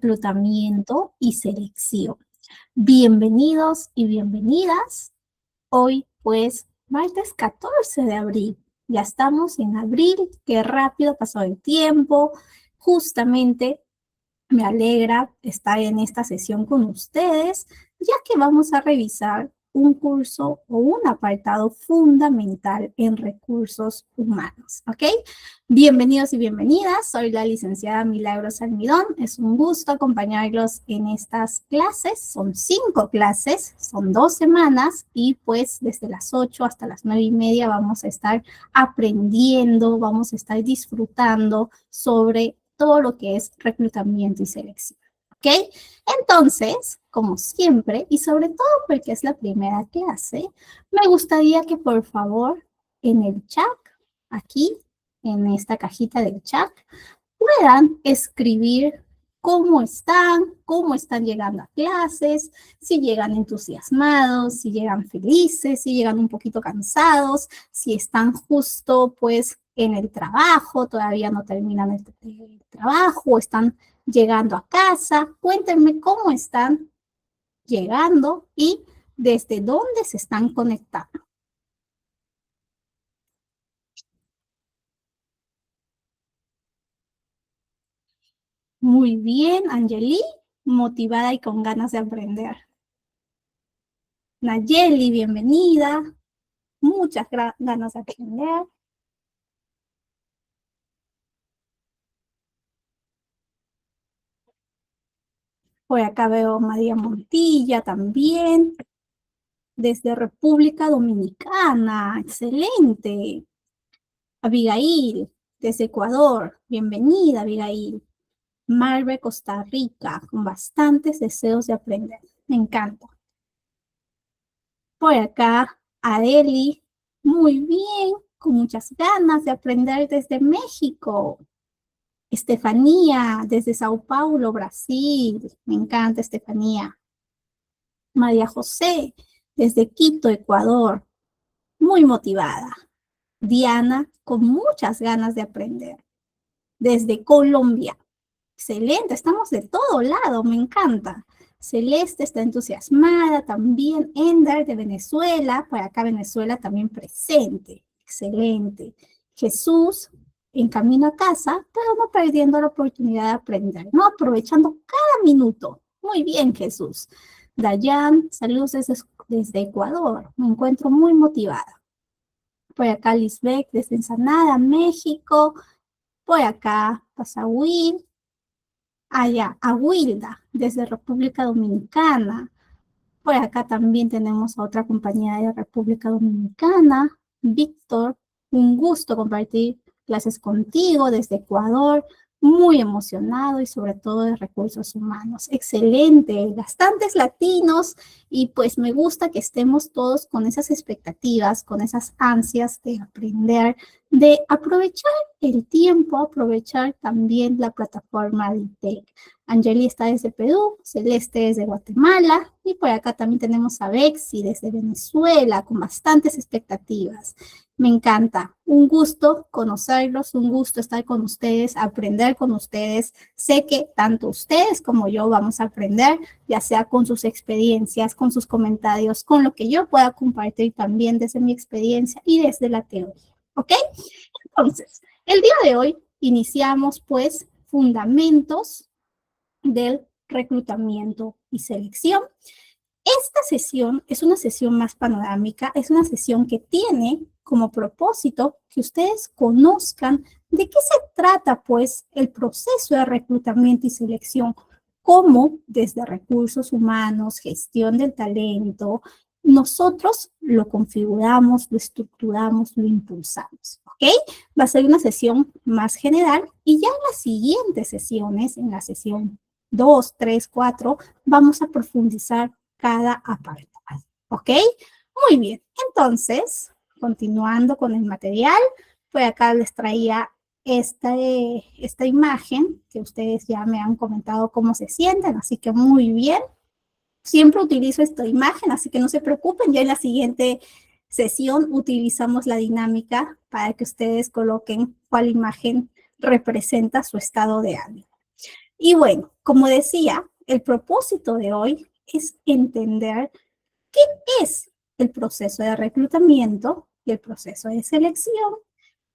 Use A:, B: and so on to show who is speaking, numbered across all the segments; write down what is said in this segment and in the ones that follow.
A: Reclutamiento y selección. Bienvenidos y bienvenidas. Hoy, pues, martes 14 de abril. Ya estamos en abril, qué rápido pasó el tiempo. Justamente me alegra estar en esta sesión con ustedes, ya que vamos a revisar un curso o un apartado fundamental en recursos humanos, ¿ok? Bienvenidos y bienvenidas, soy la licenciada Milagros Almidón, es un gusto acompañarlos en estas clases, son 5 clases, son 2 semanas y pues desde las 8 hasta las 9:30 vamos a estar aprendiendo, vamos a estar disfrutando sobre todo lo que es reclutamiento y selección, ¿ok? Entonces, como siempre, y sobre todo porque es la primera clase, me gustaría que por favor en el chat, aquí, en esta cajita del chat, puedan escribir cómo están llegando a clases, si llegan entusiasmados, si llegan felices, si llegan un poquito cansados, si están justo pues en el trabajo, todavía no terminan el trabajo, están llegando a casa. Cuéntenme cómo están llegando y desde dónde se están conectando. Muy bien, Angeli, motivada y con ganas de aprender. Nayeli, bienvenida. Muchas ganas de aprender. Por acá veo a María Montilla también, desde República Dominicana. Excelente. Abigail, desde Ecuador. Bienvenida, Abigail. Marve, Costa Rica, con bastantes deseos de aprender. Me encanta. Por acá, Adeli, muy bien, con muchas ganas de aprender desde México. Estefanía, desde Sao Paulo, Brasil. Me encanta, Estefanía. María José, desde Quito, Ecuador. Muy motivada. Diana, con muchas ganas de aprender. Desde Colombia. Excelente, estamos de todo lado, me encanta. Celeste está entusiasmada también. Ender de Venezuela, por acá Venezuela también presente. Excelente. Jesús en camino a casa, pero no perdiendo la oportunidad de aprender, ¿no? Aprovechando cada minuto. Muy bien, Jesús. Dayan, saludos desde Ecuador. Me encuentro muy motivada. Por acá Lisbeth desde Ensenada, México. Por acá Pasahuil. Allá, Aguilda, desde República Dominicana. Por acá también tenemos a otra compañía de República Dominicana. Víctor, un gusto compartir clases contigo desde Ecuador. Muy emocionado y sobre todo de recursos humanos. Excelente, bastantes latinos y pues me gusta que estemos todos con esas expectativas, con esas ansias de aprender, de aprovechar el tiempo, aprovechar también la plataforma de ITEC. Angeli está desde Perú, Celeste desde Guatemala y por acá también tenemos a Bexi desde Venezuela con bastantes expectativas. Me encanta, un gusto conocerlos, un gusto estar con ustedes, aprender con ustedes. Sé que tanto ustedes como yo vamos a aprender, ya sea con sus experiencias, con sus comentarios, con lo que yo pueda compartir también desde mi experiencia y desde la teoría, ¿ok? Entonces, el día de hoy iniciamos pues fundamentos del reclutamiento y selección. Esta sesión es una sesión más panorámica, es una sesión que tiene como propósito que ustedes conozcan de qué se trata pues el proceso de reclutamiento y selección, cómo desde recursos humanos, gestión del talento, nosotros lo configuramos, lo estructuramos, lo impulsamos, ¿ok? Va a ser una sesión más general y ya en las siguientes sesiones, en la sesión 2, 3, 4, vamos a profundizar cada apartado, ¿ok? Muy bien, entonces, continuando con el material, pues acá les traía esta imagen que ustedes ya me han comentado cómo se sienten, así que muy bien. Siempre utilizo esta imagen, así que no se preocupen, ya en la siguiente sesión utilizamos la dinámica para que ustedes coloquen cuál imagen representa su estado de ánimo. Y bueno, como decía, el propósito de hoy es entender qué es el proceso de reclutamiento y el proceso de selección,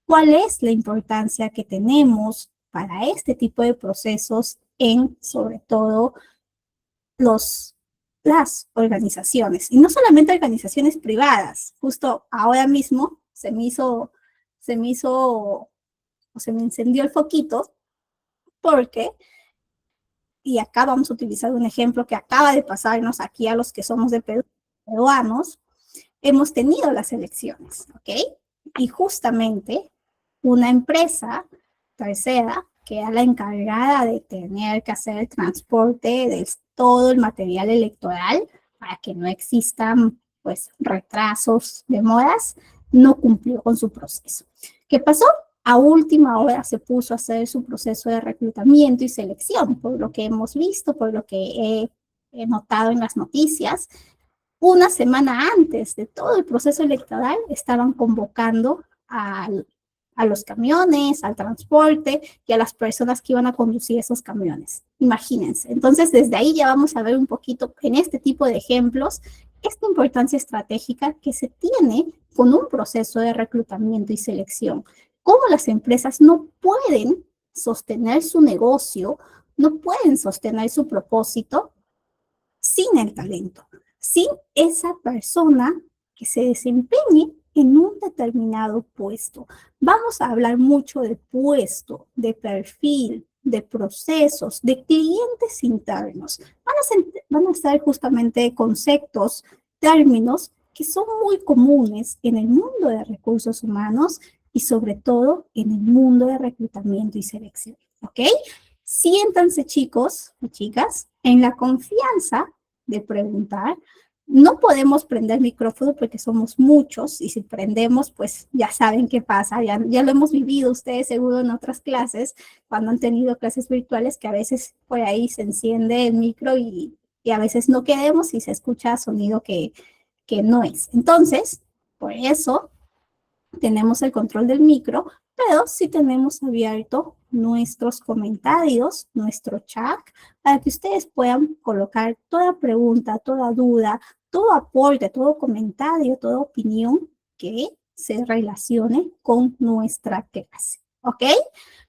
A: cuál es la importancia que tenemos para este tipo de procesos en, sobre todo, las organizaciones, y no solamente organizaciones privadas. Justo ahora mismo se me encendió el foquito porque, y acá vamos a utilizar un ejemplo que acaba de pasarnos aquí a los que somos de peruanos, hemos tenido las elecciones, ¿ok? Y justamente una empresa tercera, que era la encargada de tener que hacer el transporte de todo el material electoral para que no existan, pues, retrasos, demoras, no cumplió con su proceso. ¿Qué pasó? A última hora se puso a hacer su proceso de reclutamiento y selección, por lo que hemos visto, por lo que he notado en las noticias. Una semana antes de todo el proceso electoral estaban convocando a los camiones, al transporte y a las personas que iban a conducir esos camiones. Imagínense. Entonces, desde ahí ya vamos a ver un poquito en este tipo de ejemplos esta importancia estratégica que se tiene con un proceso de reclutamiento y selección. Cómo las empresas no pueden sostener su negocio, no pueden sostener su propósito sin el talento, sin esa persona que se desempeñe en un determinado puesto. Vamos a hablar mucho de puesto, de perfil, de procesos, de clientes internos. Van a ser justamente conceptos, términos que son muy comunes en el mundo de recursos humanos y sobre todo en el mundo de reclutamiento y selección. ¿Ok? Siéntanse, chicos y chicas, en la confianza de preguntar. No podemos prender micrófono porque somos muchos y si prendemos, pues ya saben qué pasa, ya lo hemos vivido ustedes seguro en otras clases, cuando han tenido clases virtuales, que a veces por ahí se enciende el micro y a veces no queremos y se escucha sonido que no es. Entonces, por eso tenemos el control del micro, pero sí tenemos abierto nuestros comentarios, nuestro chat, para que ustedes puedan colocar toda pregunta, toda duda, todo aporte, todo comentario, toda opinión que se relacione con nuestra clase. ¿Ok?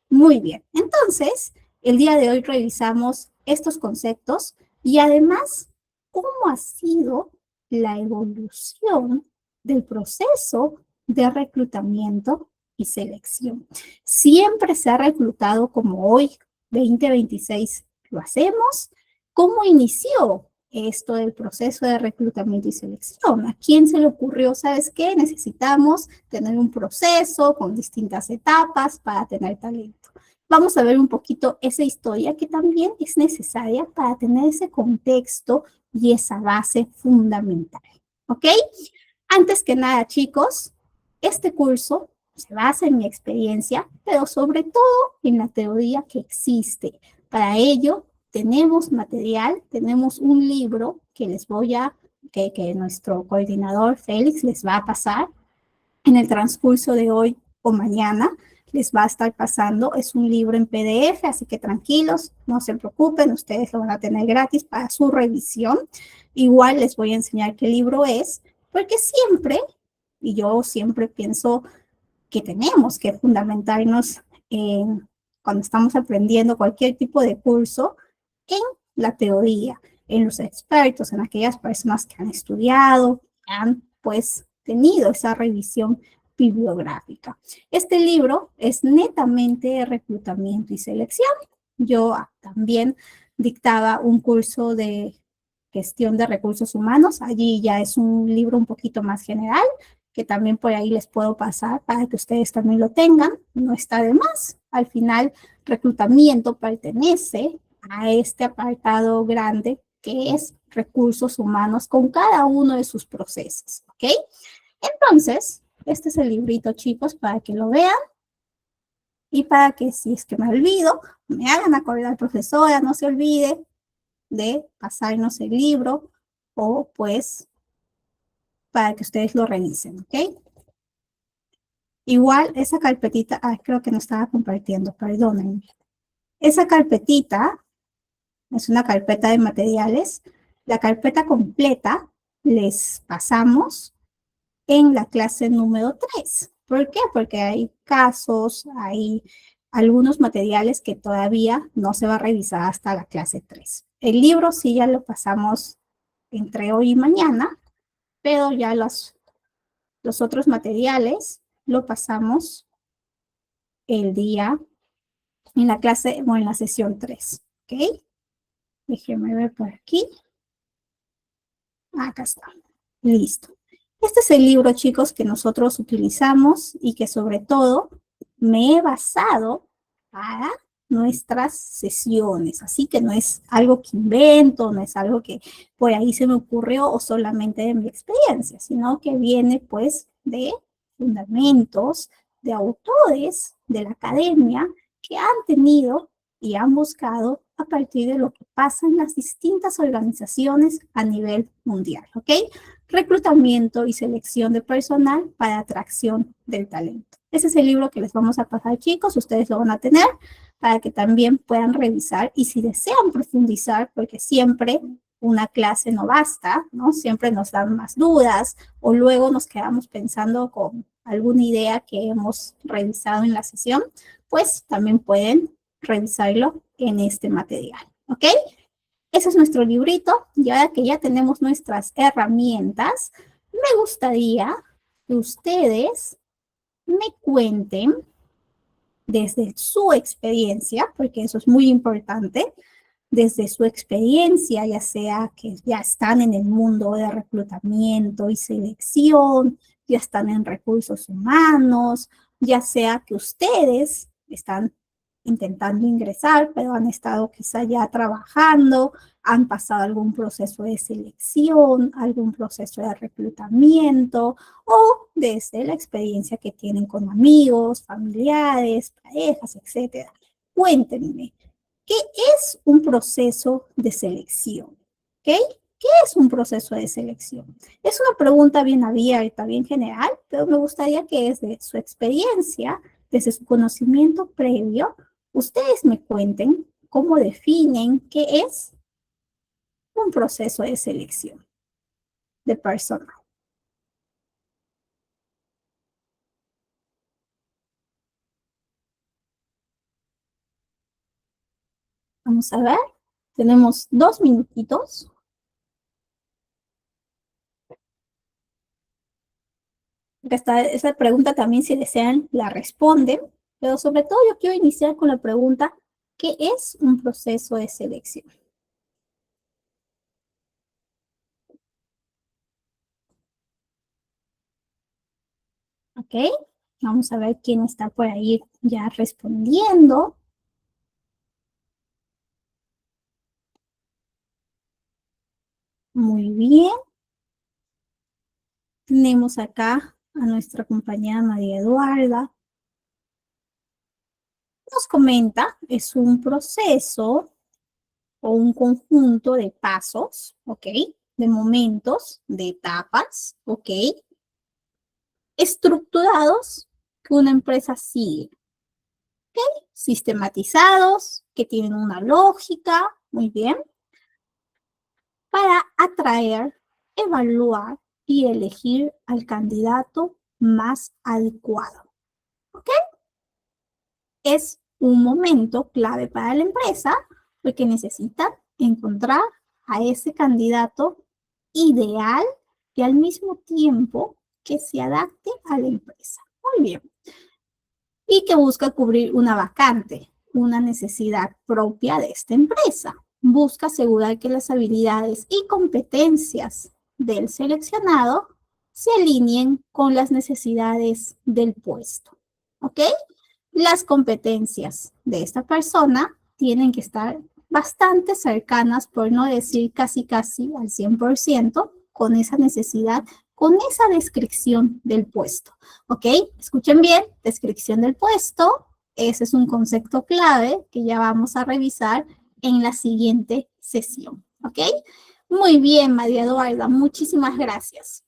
A: Muy bien. Entonces, el día de hoy revisamos estos conceptos y además, cómo ha sido la evolución del proceso de reclutamiento y selección. Siempre se ha reclutado como hoy, 2026, lo hacemos. ¿Cómo inició esto del proceso de reclutamiento y selección? ¿A quién se le ocurrió? ¿Sabes qué? Necesitamos tener un proceso con distintas etapas para tener talento. Vamos a ver un poquito esa historia que también es necesaria para tener ese contexto y esa base fundamental. ¿Ok? Antes que nada, chicos, este curso se basa en mi experiencia, pero sobre todo en la teoría que existe. Para ello, tenemos material, tenemos un libro que que nuestro coordinador Félix les va a pasar en el transcurso de hoy o mañana. Les va a estar pasando, es un libro en PDF, así que tranquilos, no se preocupen, ustedes lo van a tener gratis para su revisión. Igual les voy a enseñar qué libro es, porque siempre, y yo siempre pienso que tenemos que fundamentarnos cuando estamos aprendiendo cualquier tipo de curso en la teoría, en los expertos, en aquellas personas que han estudiado, que han pues tenido esa revisión bibliográfica. Este libro es netamente reclutamiento y selección. Yo también dictaba un curso de gestión de recursos humanos. Allí ya es un libro un poquito más general, que también por ahí les puedo pasar para que ustedes también lo tengan. No está de más. Al final, reclutamiento pertenece a este apartado grande que es recursos humanos con cada uno de sus procesos. ¿Ok? Entonces, este es el librito, chicos, para que lo vean y para que si es que me olvido, me hagan acordar, profesora, no se olvide de pasarnos el libro o pues para que ustedes lo revisen, ¿ok? Igual esa carpetita, creo que no estaba compartiendo, perdónenme. Esa carpetita es una carpeta de materiales. La carpeta completa les pasamos en la clase número 3. ¿Por qué? Porque hay casos, hay algunos materiales que todavía no se va a revisar hasta la clase 3. El libro sí ya lo pasamos entre hoy y mañana, pero ya los otros materiales lo pasamos el día en la clase o en la sesión 3. ¿Ok? Déjenme ver por aquí. Acá está. Listo. Este es el libro, chicos, que nosotros utilizamos y que sobre todo me he basado para nuestras sesiones. Así que no es algo que invento, no es algo que por ahí se me ocurrió o solamente de mi experiencia, sino que viene pues de fundamentos, de autores de la academia que han tenido y han buscado a partir de lo que pasa en las distintas organizaciones a nivel mundial, ¿ok? Reclutamiento y selección de personal para atracción del talento. Ese es el libro que les vamos a pasar, chicos, ustedes lo van a tener para que también puedan revisar y si desean profundizar, porque siempre una clase no basta, ¿no? Siempre nos dan más dudas o luego nos quedamos pensando con alguna idea que hemos revisado en la sesión, pues también pueden revisarlo en este material, ¿ok? Ese es nuestro librito y ahora que ya tenemos nuestras herramientas, me gustaría que ustedes me cuenten desde su experiencia, porque eso es muy importante, desde su experiencia, ya sea que ya están en el mundo de reclutamiento y selección, ya están en recursos humanos, ya sea que ustedes están intentando ingresar, pero han estado quizá ya trabajando, han pasado algún proceso de selección, algún proceso de reclutamiento, o desde la experiencia que tienen con amigos, familiares, parejas, etc. Cuéntenme, ¿qué es un proceso de selección? ¿Ok? ¿Qué es un proceso de selección? Es una pregunta bien abierta, bien general, pero me gustaría que desde su experiencia, desde su conocimiento previo, ustedes me cuenten cómo definen qué es un proceso de selección de personal. Vamos a ver, tenemos 2 minutitos. Esta pregunta también, si desean, la responden, pero sobre todo yo quiero iniciar con la pregunta, ¿qué es un proceso de selección? ¿Ok? Vamos a ver quién está por ahí ya respondiendo. Muy bien. Tenemos acá a nuestra compañera María Eduarda. Nos comenta, es un proceso o un conjunto de pasos, ¿ok? De momentos, de etapas, ¿ok? Estructurados que una empresa sigue, ¿ok? Sistematizados, que tienen una lógica, muy bien, para atraer, evaluar y elegir al candidato más adecuado, ¿ok? Es un momento clave para la empresa porque necesita encontrar a ese candidato ideal y al mismo tiempo que se adapte a la empresa. Muy bien. Y que busca cubrir una vacante, una necesidad propia de esta empresa. Busca asegurar que las habilidades y competencias del seleccionado se alineen con las necesidades del puesto. ¿Ok? Las competencias de esta persona tienen que estar bastante cercanas, por no decir casi al 100%, con esa necesidad, con esa descripción del puesto. ¿Ok? Escuchen bien, descripción del puesto. Ese es un concepto clave que ya vamos a revisar en la siguiente sesión. ¿Ok? Muy bien, María Eduarda, muchísimas gracias.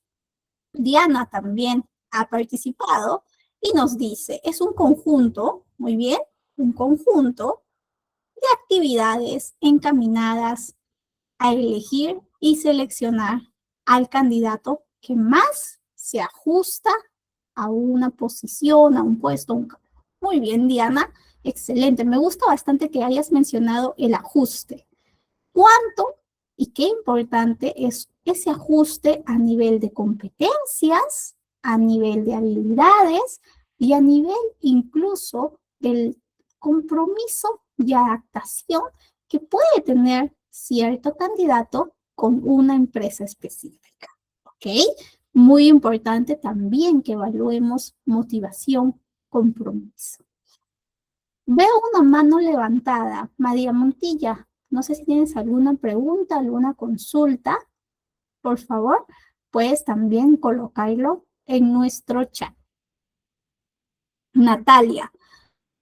A: Diana también ha participado y nos dice, es un conjunto, muy bien, un conjunto de actividades encaminadas a elegir y seleccionar al candidato que más se ajusta a una posición, a un puesto. Muy bien, Diana, excelente. Me gusta bastante que hayas mencionado el ajuste. ¿Cuánto y qué importante es ese ajuste a nivel de competencias, a nivel de habilidades y a nivel incluso del compromiso y adaptación que puede tener cierto candidato con una empresa específica? ¿Ok? Muy importante también que evaluemos motivación, compromiso. Veo una mano levantada. María Montilla, no sé si tienes alguna pregunta, alguna consulta. Por favor, puedes también colocarlo en nuestro chat. Natalia,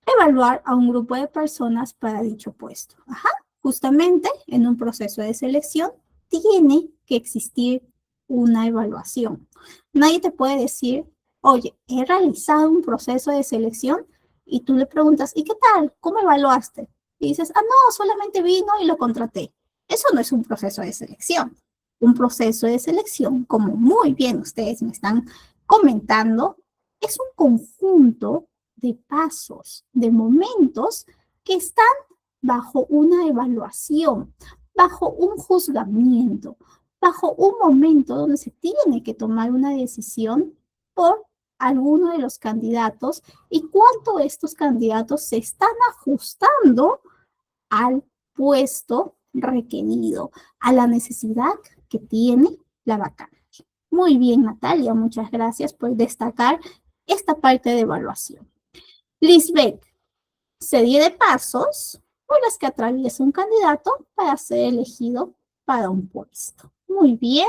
A: evaluar a un grupo de personas para dicho puesto. Ajá, justamente en un proceso de selección tiene que existir una evaluación. Nadie te puede decir, oye, he realizado un proceso de selección y tú le preguntas, ¿y qué tal? ¿Cómo evaluaste? Y dices, ah, no, solamente vino y lo contraté. Eso no es un proceso de selección. Un proceso de selección, como muy bien ustedes me están comentando, es un conjunto de pasos, de momentos que están bajo una evaluación, bajo un juzgamiento, bajo un momento donde se tiene que tomar una decisión por alguno de los candidatos y cuánto estos candidatos se están ajustando al puesto requerido, a la necesidad que tiene la vacante. Muy bien, Natalia, muchas gracias por destacar esta parte de evaluación. Lisbeth, serie de pasos por las que atraviesa un candidato para ser elegido para un puesto. Muy bien.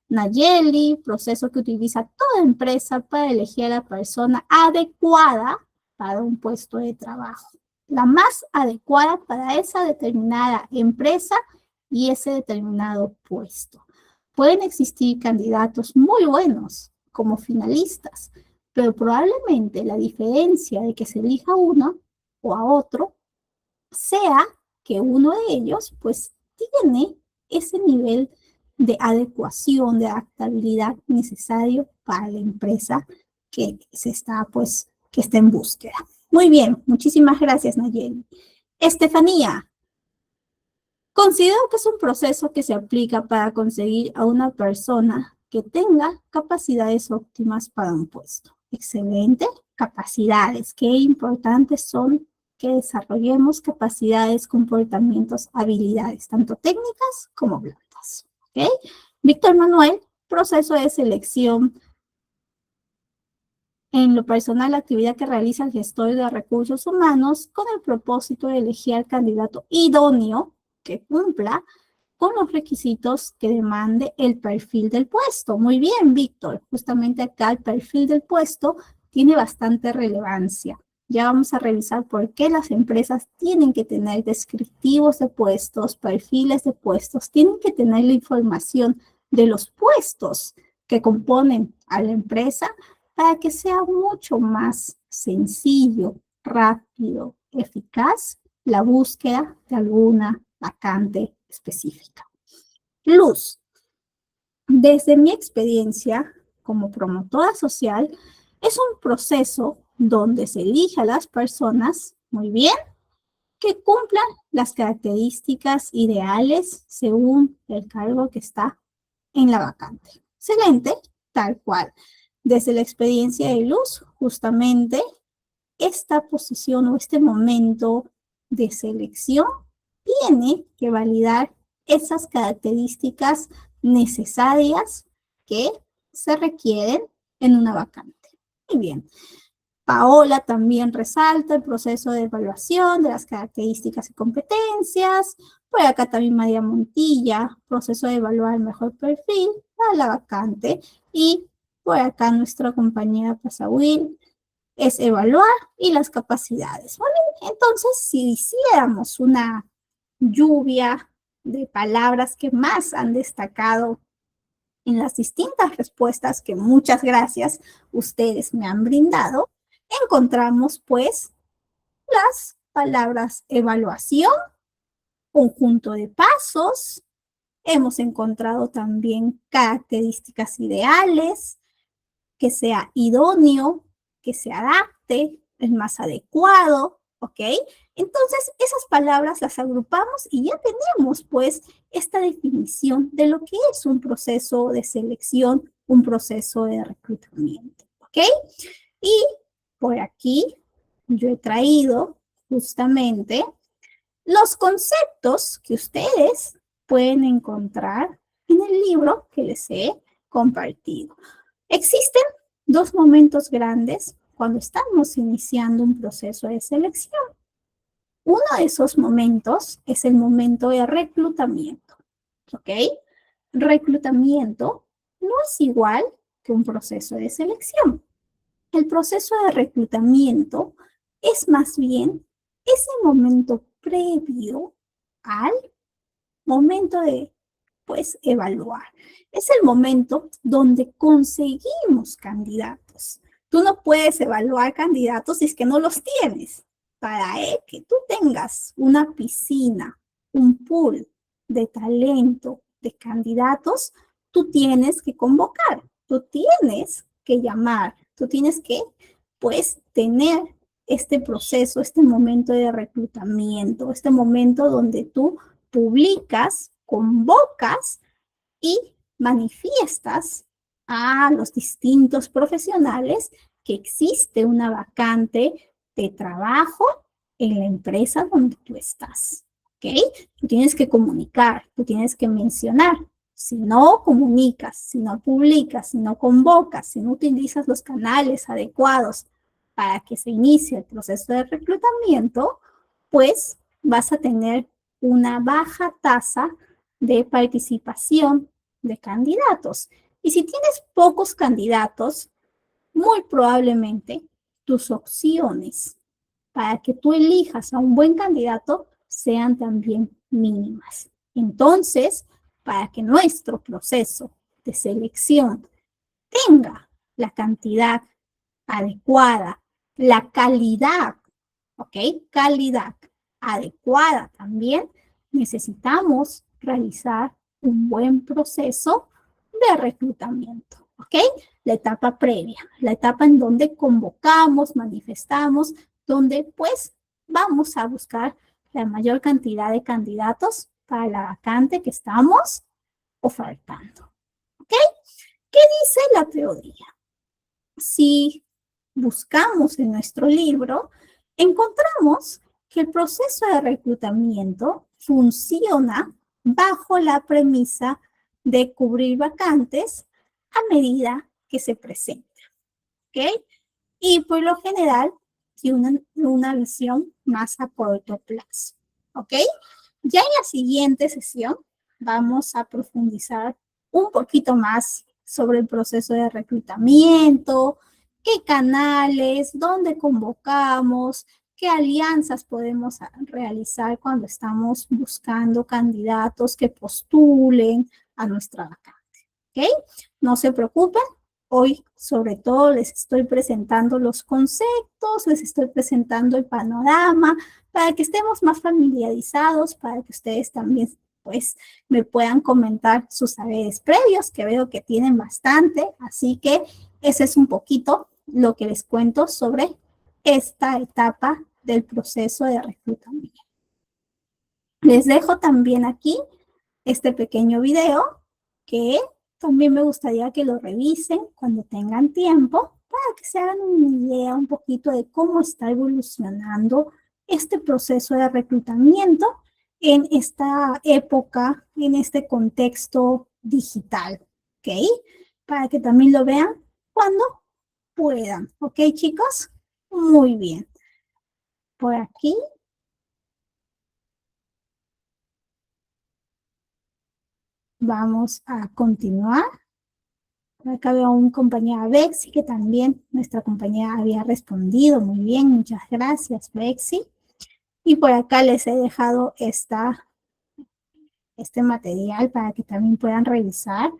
A: Nayeli, proceso que utiliza toda empresa para elegir a la persona adecuada para un puesto de trabajo. La más adecuada para esa determinada empresa y ese determinado puesto. Pueden existir candidatos muy buenos como finalistas, pero probablemente la diferencia de que se elija uno o a otro sea que uno de ellos pues tiene ese nivel de adecuación, de adaptabilidad necesario para la empresa que se está pues que está en búsqueda. Muy bien, muchísimas gracias, Nayeli. Estefanía, considero que es un proceso que se aplica para conseguir a una persona que tenga capacidades óptimas para un puesto. Excelente. Capacidades. Qué importantes son que desarrollemos capacidades, comportamientos, habilidades, tanto técnicas como blandas. ¿Okay? Víctor Manuel, proceso de selección. En lo personal, la actividad que realiza el gestor de recursos humanos con el propósito de elegir al candidato idóneo que cumpla con los requisitos que demande el perfil del puesto. Muy bien, Víctor. Justamente acá el perfil del puesto tiene bastante relevancia. Ya vamos a revisar por qué las empresas tienen que tener descriptivos de puestos, perfiles de puestos, tienen que tener la información de los puestos que componen a la empresa para que sea mucho más sencillo, rápido, eficaz la búsqueda de alguna vacante específica. Luz, desde mi experiencia como promotora social, es un proceso donde se elige a las personas, muy bien, que cumplan las características ideales según el cargo que está en la vacante. Excelente, tal cual. Desde la experiencia de Luz, justamente esta posición o este momento de selección tiene que validar esas características necesarias que se requieren en una vacante. Muy bien. Paola también resalta el proceso de evaluación de las características y competencias. Por acá también María Montilla, proceso de evaluar el mejor perfil para la vacante. Y por acá nuestra compañera Pasahuil es evaluar y las capacidades. Bueno, entonces, si hiciéramos una lluvia de palabras que más han destacado en las distintas respuestas que muchas gracias ustedes me han brindado, encontramos pues las palabras evaluación, conjunto de pasos. Hemos encontrado también características ideales, que sea idóneo, que se adapte, es más adecuado, ¿ok? Entonces, esas palabras las agrupamos y ya tenemos, pues, esta definición de lo que es un proceso de selección, un proceso de reclutamiento, ¿ok? Y por aquí yo he traído justamente los conceptos que ustedes pueden encontrar en el libro que les he compartido. Existen dos momentos grandes cuando estamos iniciando un proceso de selección. Uno de esos momentos es el momento de reclutamiento, ¿ok? Reclutamiento no es igual que un proceso de selección. El proceso de reclutamiento es más bien ese momento previo al momento de, pues, evaluar. Es el momento donde conseguimos candidatos. Tú no puedes evaluar candidatos si es que no los tienes. Para que tú tengas una piscina, un pool de talento, de candidatos, tú tienes que convocar, tú tienes que llamar, tú tienes que, pues, tener este proceso, este momento de reclutamiento, este momento donde tú publicas, convocas y manifiestas a los distintos profesionales que existe una vacante de trabajo en la empresa donde tú estás. ¿Ok? Tú tienes que comunicar, tú tienes que mencionar. Si no comunicas, si no publicas, si no convocas, si no utilizas los canales adecuados para que se inicie el proceso de reclutamiento, pues vas a tener una baja tasa de participación de candidatos. Y si tienes pocos candidatos, muy probablemente tus opciones para que tú elijas a un buen candidato sean también mínimas. Entonces, para que nuestro proceso de selección tenga la cantidad adecuada, la calidad, ¿ok? Calidad adecuada también, necesitamos realizar un buen proceso de reclutamiento, ¿ok? La etapa previa, la etapa en donde convocamos, manifestamos, donde pues vamos a buscar la mayor cantidad de candidatos para la vacante que estamos ofertando, ¿ok? ¿Qué dice la teoría? Si buscamos en nuestro libro, encontramos que el proceso de reclutamiento funciona bajo la premisa de cubrir vacantes a medida que se presentan, ¿ok? Y por lo general, tiene una visión más a corto plazo, ¿ok? Ya en la siguiente sesión vamos a profundizar un poquito más sobre el proceso de reclutamiento, qué canales, dónde convocamos, qué alianzas podemos realizar cuando estamos buscando candidatos que postulen a nuestra vacante, ¿ok? No se preocupen, hoy sobre todo les estoy presentando los conceptos, les estoy presentando el panorama, para que estemos más familiarizados, para que ustedes también pues me puedan comentar sus saberes previos, que veo que tienen bastante, así que ese es un poquito lo que les cuento sobre esta etapa del proceso de reclutamiento. Les dejo también aquí este pequeño video que también me gustaría que lo revisen cuando tengan tiempo para que se hagan una idea un poquito de cómo está evolucionando este proceso de reclutamiento en esta época, en este contexto digital, ¿ok? Para que también lo vean cuando puedan, ¿ok, chicos? Muy bien. Por aquí. Vamos a continuar. Acá veo a un compañera Bexi que también nuestra compañera había respondido muy bien. Muchas gracias, Bexi. Y por acá les he dejado este material para que también puedan revisar,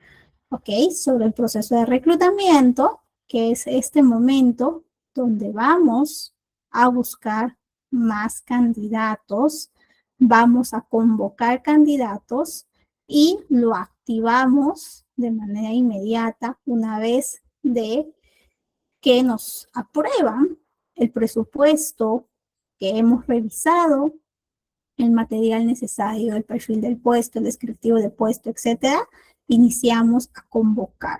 A: ¿ok? Sobre el proceso de reclutamiento, que es este momento donde vamos a buscar más candidatos, vamos a convocar candidatos y lo activamos de manera inmediata una vez de que nos aprueban el presupuesto que hemos revisado, el material necesario, el perfil del puesto, el descriptivo del puesto, etcétera, iniciamos a convocar.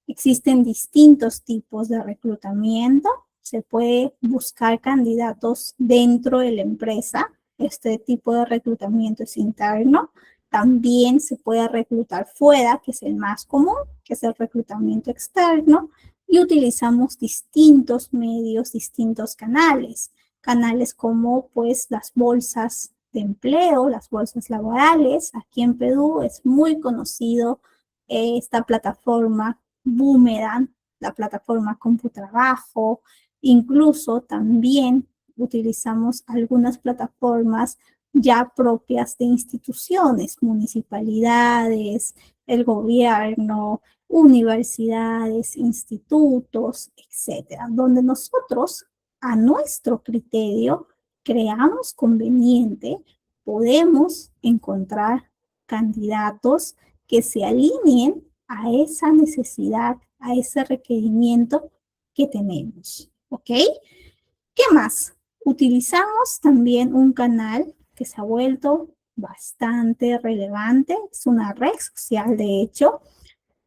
A: Existen distintos tipos de reclutamiento. Se puede buscar candidatos dentro de la empresa. Este tipo de reclutamiento es interno. También se puede reclutar fuera, que es el más común, que es el reclutamiento externo. Y utilizamos distintos medios, distintos canales. Canales como pues las bolsas de empleo, las bolsas laborales. Aquí en Perú es muy conocido esta plataforma Boomerang, la plataforma Computrabajo. Incluso también utilizamos algunas plataformas ya propias de instituciones, municipalidades, el gobierno, universidades, institutos, etcétera, donde nosotros, a nuestro criterio, creamos conveniente, podemos encontrar candidatos que se alineen a esa necesidad, a ese requerimiento que tenemos, ¿ok? ¿Qué más? Utilizamos también un canal que se ha vuelto bastante relevante, es una red social de hecho,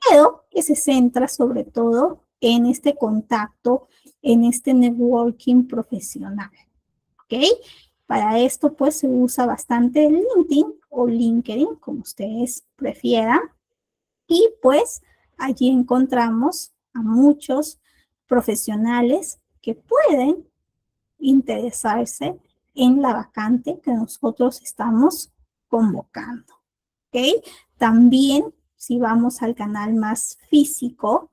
A: pero que se centra sobre todo en este contacto, en este networking profesional, ¿ok? Para esto pues se usa bastante LinkedIn o LinkedIn, como ustedes prefieran, y pues allí encontramos a muchos profesionales que pueden interesarse en la vacante que nosotros estamos convocando, ¿ok? También, si vamos al canal más físico,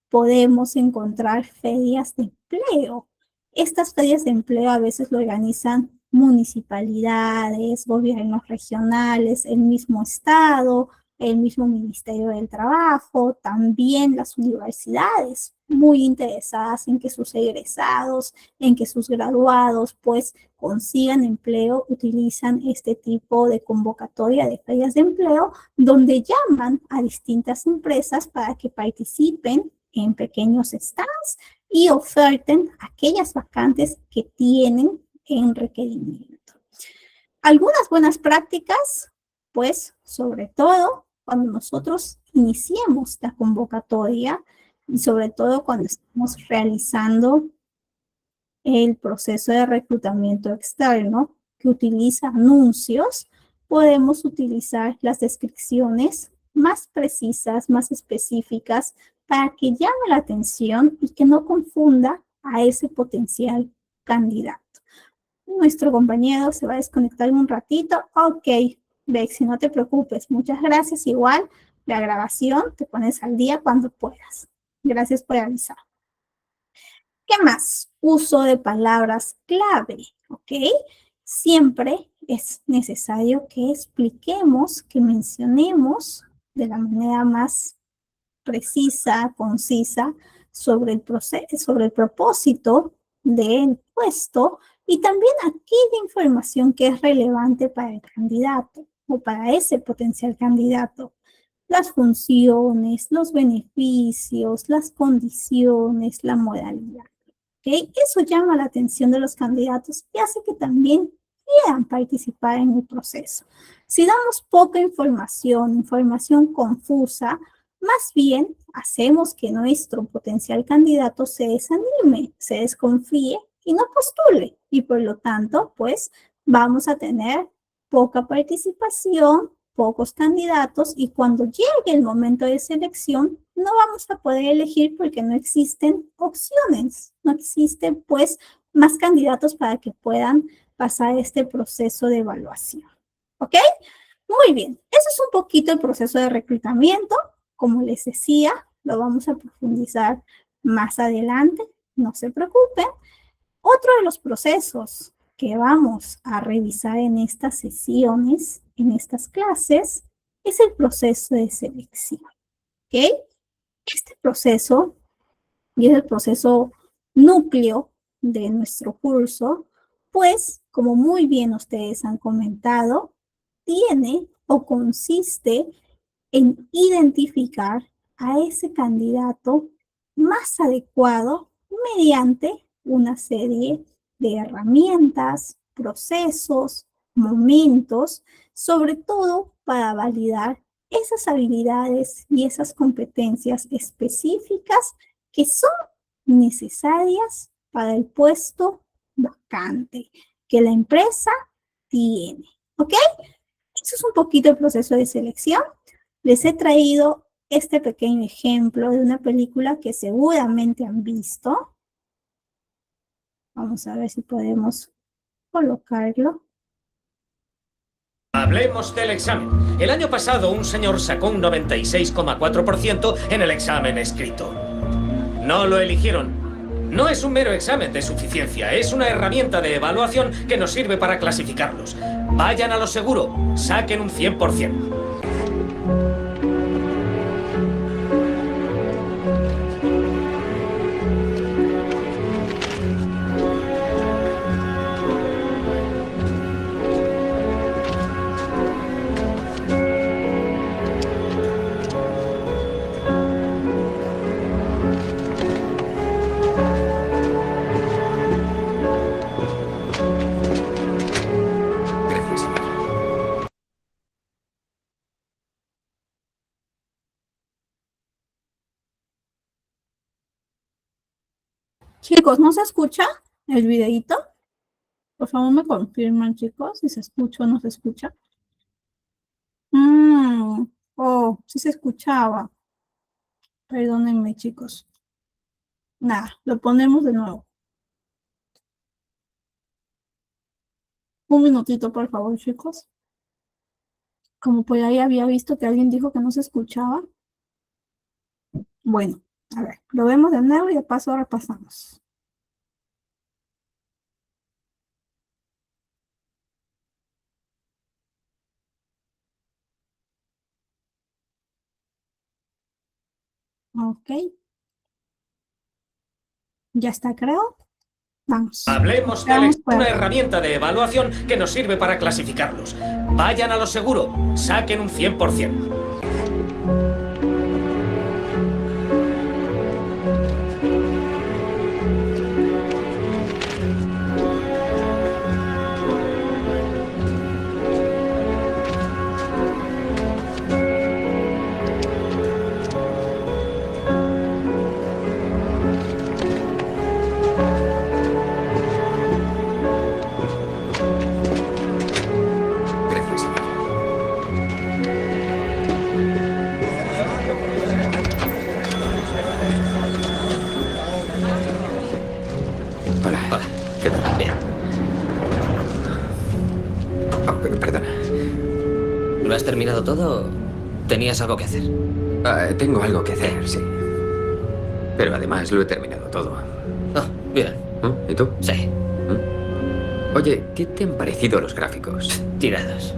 A: podemos encontrar ferias de empleo. Estas ferias de empleo a veces lo organizan municipalidades, gobiernos regionales, el mismo estado, el mismo Ministerio del Trabajo, también las universidades, muy interesadas en que sus egresados, en que sus graduados, pues, consigan empleo, utilizan este tipo de convocatoria de ferias de empleo, donde llaman a distintas empresas para que participen en pequeños stands y oferten aquellas vacantes que tienen en requerimiento. Algunas buenas prácticas, pues, sobre todo cuando nosotros iniciemos la convocatoria y sobre todo cuando estamos realizando el proceso de reclutamiento externo que utiliza anuncios, podemos utilizar las descripciones más precisas, más específicas, para que llame la atención y que no confunda a ese potencial candidato. Nuestro compañero se va a desconectar un ratito. Ok, Bexi, no te preocupes. Muchas gracias. Igual la grabación te pones al día cuando puedas. Gracias por avisar. ¿Qué más? Uso de palabras clave, ¿ok? Siempre es necesario que expliquemos, que mencionemos de la manera más precisa, concisa, sobre el proceso, sobre el propósito del puesto y también aquella información que es relevante para el candidato o para ese potencial candidato. Las funciones, los beneficios, las condiciones, la modalidad. ¿Okay? Eso llama la atención de los candidatos y hace que también quieran participar en el proceso. Si damos poca información, información confusa, más bien hacemos que nuestro potencial candidato se desanime, se desconfíe y no postule. Y por lo tanto, pues vamos a tener poca participación, pocos candidatos y cuando llegue el momento de selección no vamos a poder elegir porque no existen opciones, no existen pues más candidatos para que puedan pasar este proceso de evaluación. ¿Ok? Muy bien, eso es un poquito el proceso de reclutamiento. Como les decía, lo vamos a profundizar más adelante, no se preocupen. Otro de los procesos que vamos a revisar en estas sesiones, en estas clases, es el proceso de selección. ¿Ok? Este proceso, y es el proceso núcleo de nuestro curso, pues, como muy bien ustedes han comentado, tiene o consiste en identificar a ese candidato más adecuado mediante una serie de herramientas, procesos, momentos, sobre todo para validar esas habilidades y esas competencias específicas que son necesarias para el puesto vacante que la empresa tiene. ¿Ok? Eso es un poquito el proceso de selección. Les he traído este pequeño ejemplo de una película que seguramente han visto. Vamos a ver si podemos colocarlo.
B: Hablemos del examen. El año pasado un señor sacó un 96,4% en el examen escrito. No lo eligieron. No es un mero examen de suficiencia, es una herramienta de evaluación que nos sirve para clasificarlos. Vayan a lo seguro, saquen un 100%.
A: Chicos, ¿no se escucha el videíto? Por favor, me confirman, chicos, si se escucha o no se escucha. Oh, sí se escuchaba. Perdónenme, chicos. Nada, lo ponemos de nuevo. Un minutito, por favor, chicos. Como por ahí había visto que alguien dijo que no se escuchaba. Bueno, a ver, lo vemos de nuevo y de paso repasamos. Ok. Ya está, creo. Vamos.
B: Hablemos de una herramienta de evaluación que nos sirve para clasificarlos. Vayan a lo seguro, saquen un 100%.
C: ¿Terminado todo o tenías algo que hacer?
D: Tengo algo que hacer, sí. Pero además lo he terminado todo.
C: Ah, bien.
D: ¿Y tú?
C: Sí.
D: Oye, ¿qué te han parecido los gráficos?
C: Tirados.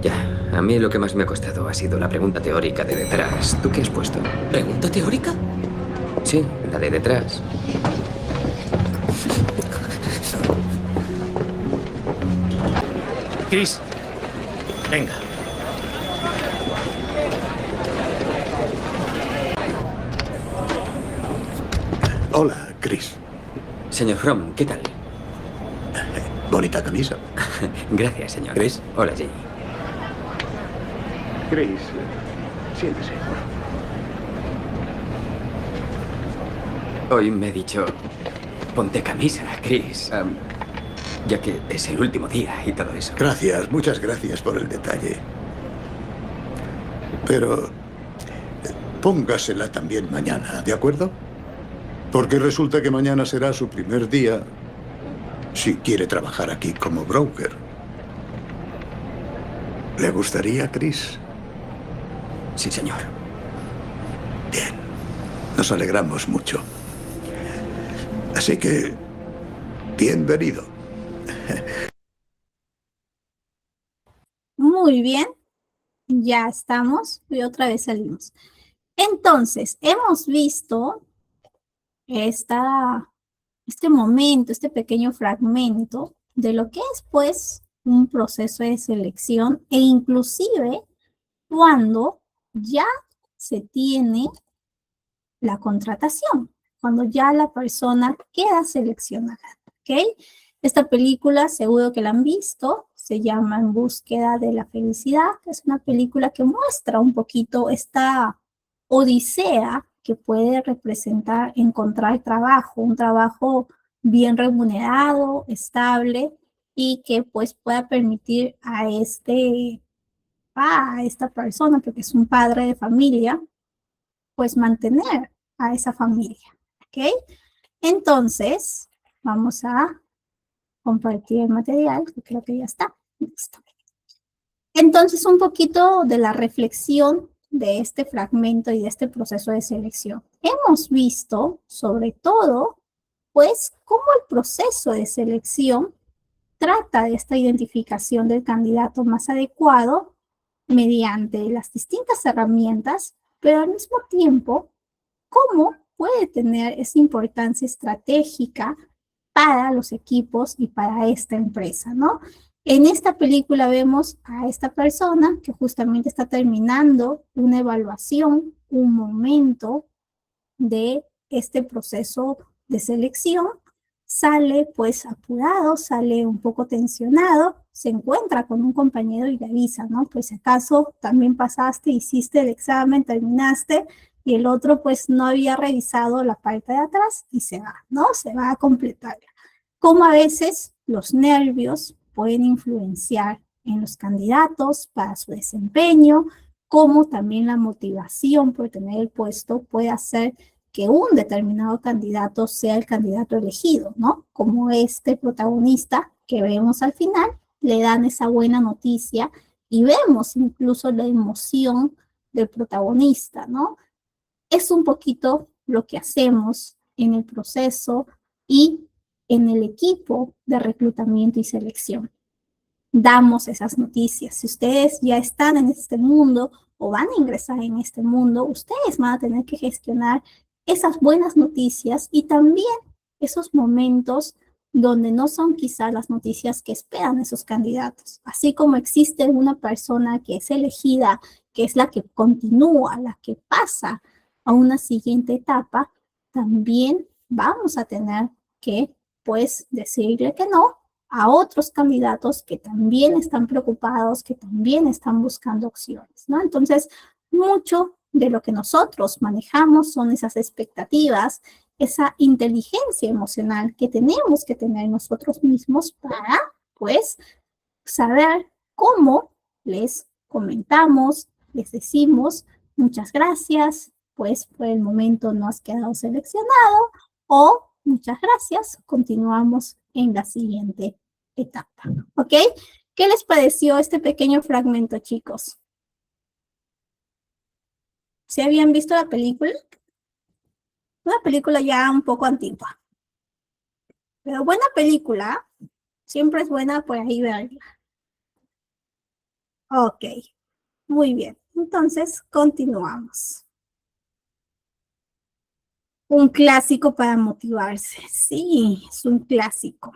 D: Ya, a mí lo que más me ha costado ha sido la pregunta teórica de detrás. ¿Tú qué has puesto?
C: ¿Pregunta teórica?
D: Sí, la de detrás.
B: Chris, venga.
E: Hola, Chris.
D: Señor Fromm, ¿qué tal?
E: Bonita camisa.
D: Gracias, señor.
E: Chris.
D: Hola, Jay.
E: Chris, siéntese.
D: Hoy me he dicho, ponte camisa, Chris. Ya que es el último día y todo eso.
E: Gracias, muchas gracias por el detalle. Pero póngasela también mañana, ¿de acuerdo? Porque resulta que mañana será su primer día si quiere trabajar aquí como broker. ¿Le gustaría, Chris?
D: Sí, señor.
E: Bien. Nos alegramos mucho. Así que, bienvenido.
A: Muy bien. Ya estamos y otra vez salimos. Entonces, hemos visto este momento, este pequeño fragmento de lo que es, pues, un proceso de selección e inclusive cuando ya se tiene la contratación, cuando ya la persona queda seleccionada, ¿ok? Esta película seguro que la han visto, se llama En búsqueda de la felicidad. Es una película que muestra un poquito esta odisea que puede representar encontrar trabajo, un trabajo bien remunerado, estable y que pues pueda permitir a esta persona, porque es un padre de familia, pues mantener a esa familia, ¿ok? Entonces, vamos a compartir el material, que creo que ya está. Listo. Entonces, un poquito de la reflexión de este fragmento y de este proceso de selección. Hemos visto, sobre todo, pues, cómo el proceso de selección trata de esta identificación del candidato más adecuado mediante las distintas herramientas, pero al mismo tiempo, cómo puede tener esa importancia estratégica para los equipos y para esta empresa, ¿no? En esta película vemos a esta persona que justamente está terminando una evaluación, un momento de este proceso de selección, sale pues apurado, sale un poco tensionado, se encuentra con un compañero y le avisa, ¿no? Pues si acaso también pasaste, hiciste el examen, terminaste, y el otro pues no había revisado la parte de atrás y se va, ¿no? Se va a completar. Como a veces los nervios pueden influenciar en los candidatos para su desempeño, como también la motivación por tener el puesto puede hacer que un determinado candidato sea el candidato elegido, ¿no? Como este protagonista que vemos al final, le dan esa buena noticia y vemos incluso la emoción del protagonista, ¿no? Es un poquito lo que hacemos en el proceso y en el equipo de reclutamiento y selección. Damos esas noticias. Si ustedes ya están en este mundo o van a ingresar en este mundo, ustedes van a tener que gestionar esas buenas noticias y también esos momentos donde no son quizás las noticias que esperan esos candidatos. Así como existe una persona que es elegida, que es la que continúa, la que pasa a una siguiente etapa, también vamos a tener que, pues, decirle que no a otros candidatos que también están preocupados, que también están buscando opciones, ¿no? Entonces, mucho de lo que nosotros manejamos son esas expectativas, esa inteligencia emocional que tenemos que tener nosotros mismos para, pues, saber cómo les comentamos, les decimos muchas gracias, pues por el momento no has quedado seleccionado, o muchas gracias, continuamos en la siguiente etapa, ¿ok? ¿Qué les pareció este pequeño fragmento, chicos? ¿Se habían visto la película? Una película ya un poco antigua, pero buena película, siempre es buena por ahí verla. Ok, muy bien, entonces continuamos. Un clásico para motivarse. Sí, es un clásico.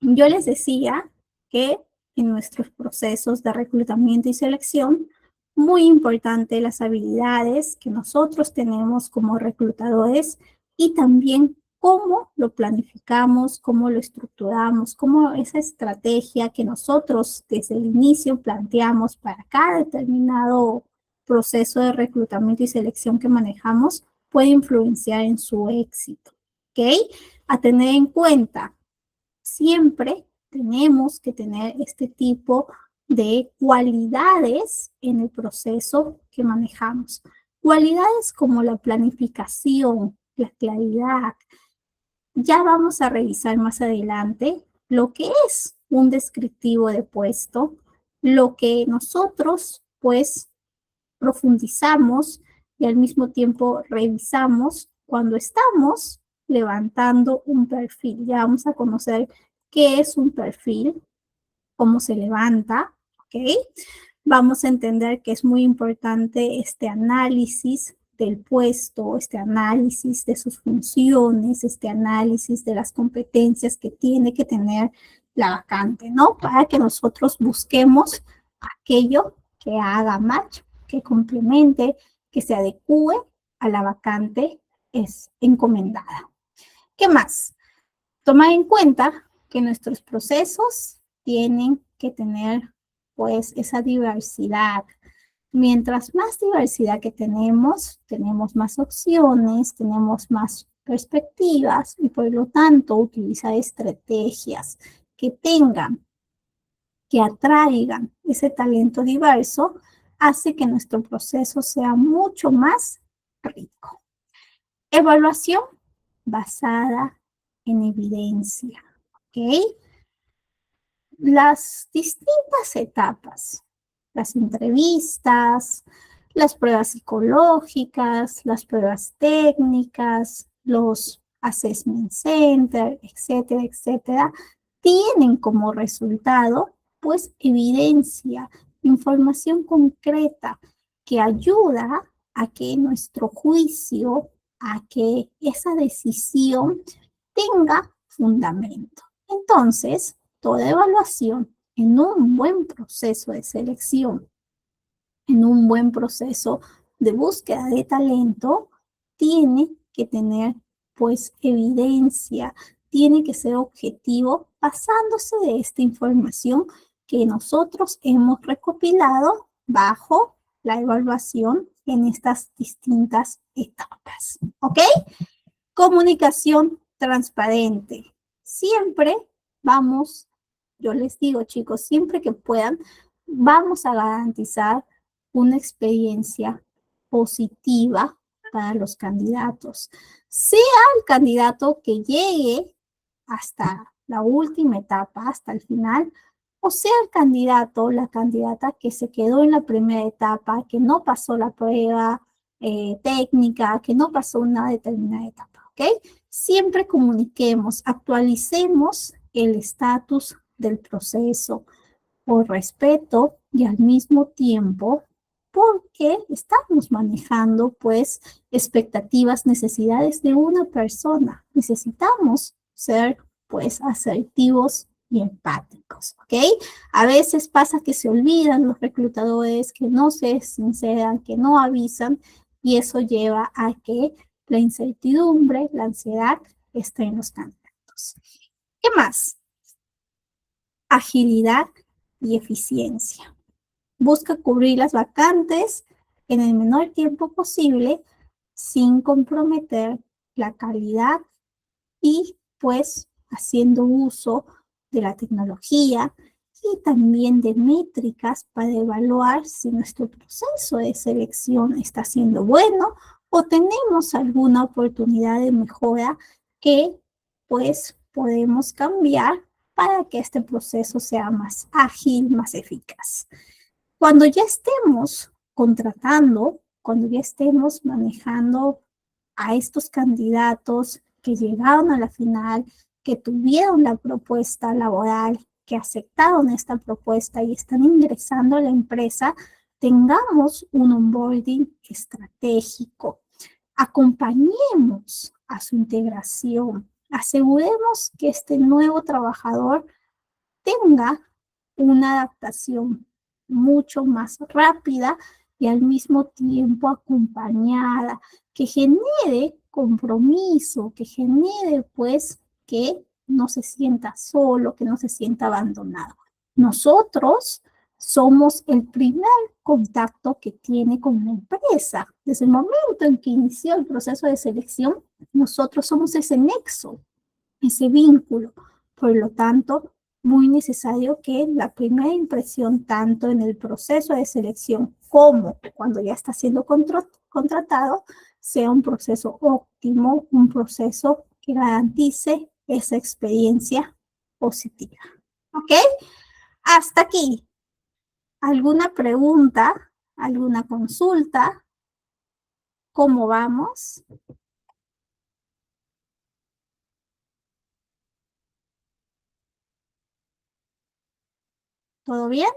A: Yo les decía que en nuestros procesos de reclutamiento y selección, muy importante las habilidades que nosotros tenemos como reclutadores y también cómo lo planificamos, cómo lo estructuramos, cómo esa estrategia que nosotros desde el inicio planteamos para cada determinado proceso de reclutamiento y selección que manejamos puede influenciar en su éxito, ¿ok? A tener en cuenta, siempre tenemos que tener este tipo de cualidades en el proceso que manejamos. Cualidades como la planificación, la claridad. Ya vamos a revisar más adelante lo que es un descriptivo de puesto, lo que nosotros pues profundizamos y al mismo tiempo revisamos cuando estamos levantando un perfil. Ya vamos a conocer qué es un perfil, cómo se levanta, ¿ok? Vamos a entender que es muy importante este análisis del puesto, este análisis de sus funciones, este análisis de las competencias que tiene que tener la vacante, ¿no? Para que nosotros busquemos aquello que haga match, que complemente, que se adecue a la vacante es encomendada. ¿Qué más? Tomar en cuenta que nuestros procesos tienen que tener, pues, esa diversidad. Mientras más diversidad que tenemos más opciones, tenemos más perspectivas y por lo tanto utilizar estrategias que tengan, que atraigan ese talento diverso, hace que nuestro proceso sea mucho más rico. Evaluación basada en evidencia, ¿ok? Las distintas etapas, las entrevistas, las pruebas psicológicas, las pruebas técnicas, los assessment center, etcétera, etcétera, tienen como resultado, pues, evidencia, información concreta que ayuda a que nuestro juicio, a que esa decisión tenga fundamento. Entonces, toda evaluación en un buen proceso de selección, en un buen proceso de búsqueda de talento, tiene que tener, pues, evidencia, tiene que ser objetivo basándose de esta información que nosotros hemos recopilado bajo la evaluación en estas distintas etapas, ¿ok? Comunicación transparente. Siempre vamos, yo les digo, chicos, siempre que puedan, vamos a garantizar una experiencia positiva para los candidatos. Sea el candidato que llegue hasta la última etapa, hasta el final, o sea el candidato, la candidata que se quedó en la primera etapa, que no pasó la prueba técnica, que no pasó una determinada etapa, ¿ok? Siempre comuniquemos, actualicemos el estatus del proceso por respeto y al mismo tiempo porque estamos manejando, pues, expectativas, necesidades de una persona. Necesitamos ser, pues, asertivos y empáticos, ¿ok? A veces pasa que se olvidan los reclutadores, que no se sinceran, que no avisan, y eso lleva a que la incertidumbre, la ansiedad esté en los candidatos. ¿Qué más? Agilidad y eficiencia. Busca cubrir las vacantes en el menor tiempo posible sin comprometer la calidad y pues haciendo uso de la tecnología y también de métricas para evaluar si nuestro proceso de selección está siendo bueno o tenemos alguna oportunidad de mejora que pues podemos cambiar para que este proceso sea más ágil, más eficaz. Cuando ya estemos contratando, cuando ya estemos manejando a estos candidatos que llegaron a la final, que tuvieron la propuesta laboral, que aceptaron esta propuesta y están ingresando a la empresa, tengamos un onboarding estratégico. Acompañemos a su integración. Aseguremos que este nuevo trabajador tenga una adaptación mucho más rápida y al mismo tiempo acompañada, que genere compromiso, que genere pues que no se sienta solo, que no se sienta abandonado. Nosotros somos el primer contacto que tiene con la empresa. Desde el momento en que inició el proceso de selección, nosotros somos ese nexo, ese vínculo. Por lo tanto, muy necesario que la primera impresión, tanto en el proceso de selección como cuando ya está siendo contratado, sea un proceso óptimo, un proceso que garantice esa experiencia positiva. ¿Ok? Hasta aquí. ¿Alguna pregunta? ¿Alguna consulta? ¿Cómo vamos? ¿Todo bien?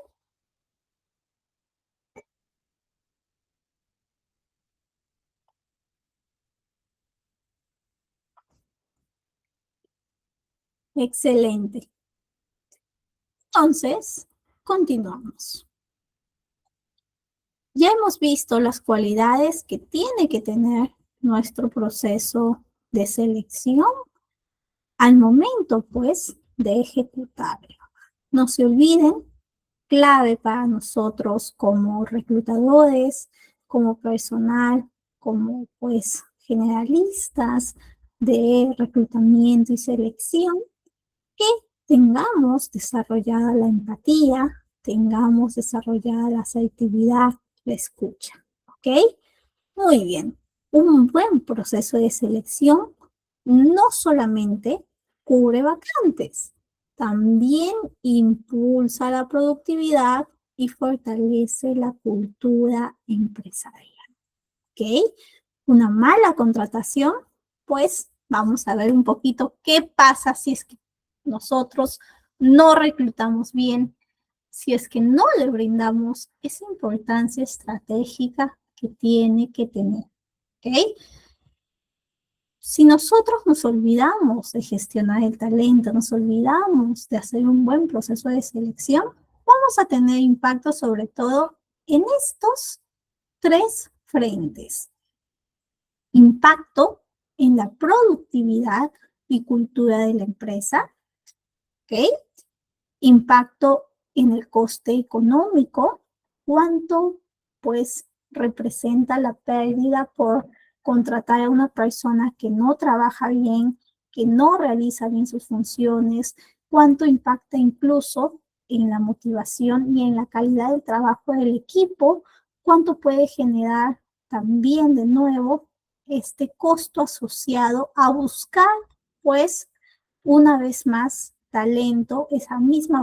A: Excelente. Entonces, continuamos. Ya hemos visto las cualidades que tiene que tener nuestro proceso de selección al momento, pues, de ejecutarlo. No se olviden, clave para nosotros como reclutadores, como personal, como, pues, generalistas de reclutamiento y selección, que tengamos desarrollada la empatía, tengamos desarrollada la asertividad, la escucha, ¿ok? Muy bien. Un buen proceso de selección no solamente cubre vacantes, también impulsa la productividad y fortalece la cultura empresarial, ¿ok? Una mala contratación, pues vamos a ver un poquito qué pasa si es que nosotros no reclutamos bien, si es que no le brindamos esa importancia estratégica que tiene que tener, ¿ok? Si nosotros nos olvidamos de gestionar el talento, nos olvidamos de hacer un buen proceso de selección, vamos a tener impacto sobre todo en estos 3 frentes. Impacto en la productividad y cultura de la empresa, ¿ok? Impacto en el coste económico, cuánto pues representa la pérdida por contratar a una persona que no trabaja bien, que no realiza bien sus funciones, cuánto impacta incluso en la motivación y en la calidad del trabajo del equipo, cuánto puede generar también de nuevo este costo asociado a buscar pues una vez más talento, esa misma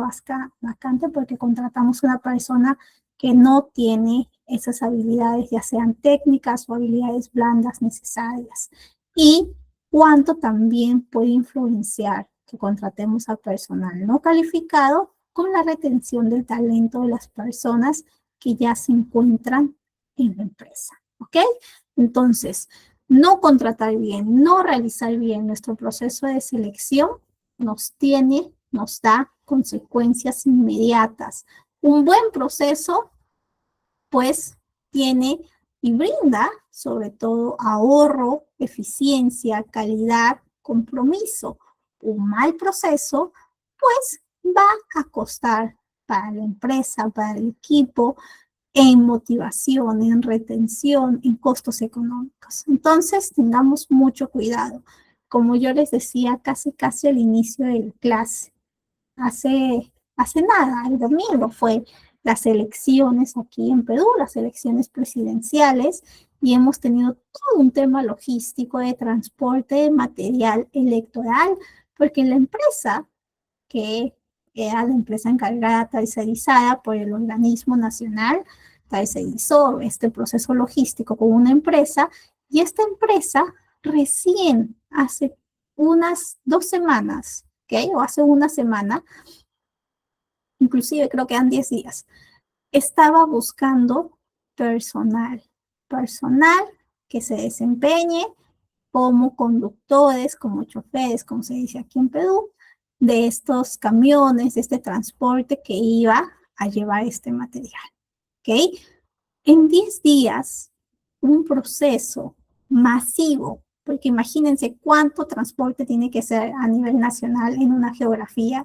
A: vacante, porque contratamos una persona que no tiene esas habilidades, ya sean técnicas o habilidades blandas necesarias. Y cuánto también puede influenciar que contratemos a personal no calificado con la retención del talento de las personas que ya se encuentran en la empresa. ¿Ok? Entonces, no contratar bien, no realizar bien nuestro proceso de selección nos da consecuencias inmediatas. Un buen proceso, pues, tiene y brinda, sobre todo, ahorro, eficiencia, calidad, compromiso. Un mal proceso, pues, va a costar para la empresa, para el equipo, en motivación, en retención, en costos económicos. Entonces, tengamos mucho cuidado. Como yo les decía, casi al inicio de la clase, hace nada, el domingo fue las elecciones aquí en Perú, las elecciones presidenciales, y hemos tenido todo un tema logístico de transporte de material electoral, porque la empresa que era la empresa encargada, tercerizada por el organismo nacional, tercerizó este proceso logístico con una empresa, y esta empresa recién hace unas 2 semanas, ¿ok? O hace una semana, inclusive creo que eran 10 días, estaba buscando personal que se desempeñe como conductores, como choferes, como se dice aquí en Perú, de estos camiones, de este transporte que iba a llevar este material, ¿ok? En 10 días, un proceso masivo, porque imagínense cuánto transporte tiene que ser a nivel nacional en una geografía,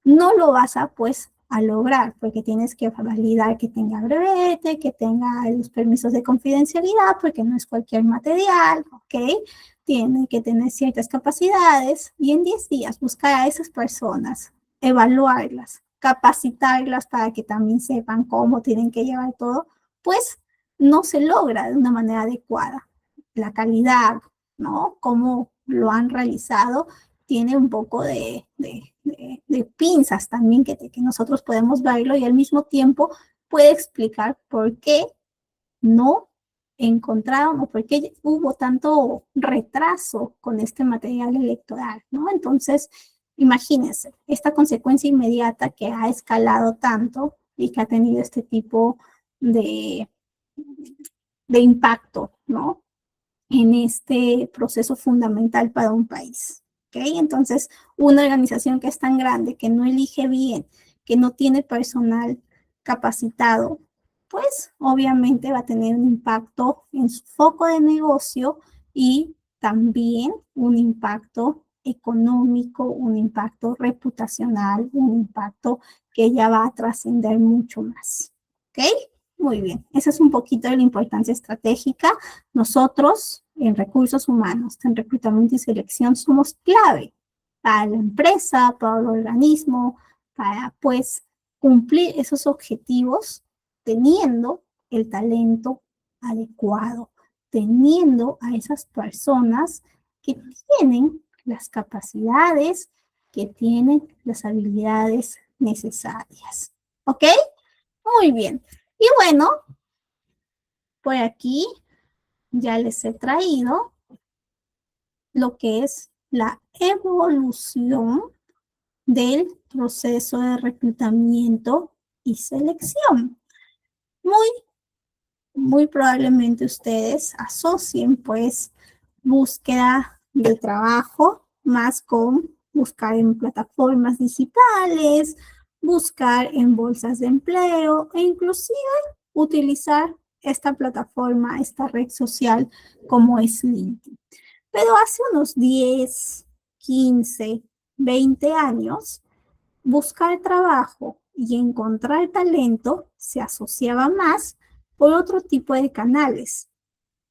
A: no lo vas a, pues, a lograr, porque tienes que validar que tenga brevete, que tenga los permisos de confidencialidad, porque no es cualquier material, ¿ok? Tiene que tener ciertas capacidades, y en 10 días buscar a esas personas, evaluarlas, capacitarlas para que también sepan cómo tienen que llevar todo, pues no se logra de una manera adecuada. La calidad, ¿no? Cómo lo han realizado, tiene un poco de pinzas también que nosotros podemos verlo, y al mismo tiempo puede explicar por qué no encontraron o por qué hubo tanto retraso con este material electoral, ¿no? Entonces, imagínense, esta consecuencia inmediata que ha escalado tanto y que ha tenido este tipo de impacto, ¿no? En este proceso fundamental para un país. ¿ok? Entonces, una organización que es tan grande, que no elige bien, que no tiene personal capacitado, pues obviamente va a tener un impacto en su foco de negocio y también un impacto económico, un impacto reputacional, un impacto que ya va a trascender mucho más, ¿ok? Muy bien, esa es un poquito de la importancia estratégica. Nosotros, en recursos humanos, en reclutamiento y selección, somos clave para la empresa, para el organismo, para, pues, cumplir esos objetivos teniendo el talento adecuado, teniendo a esas personas que tienen las capacidades, que tienen las habilidades necesarias. ¿Ok? Muy bien. Y bueno, por aquí ya les he traído lo que es la evolución del proceso de reclutamiento y selección. Muy probablemente ustedes asocien pues búsqueda de trabajo más con buscar en plataformas digitales, buscar en bolsas de empleo e inclusive utilizar esta plataforma, esta red social como es LinkedIn. Pero hace unos 10, 15, 20 años, buscar trabajo y encontrar talento se asociaba más por otro tipo de canales,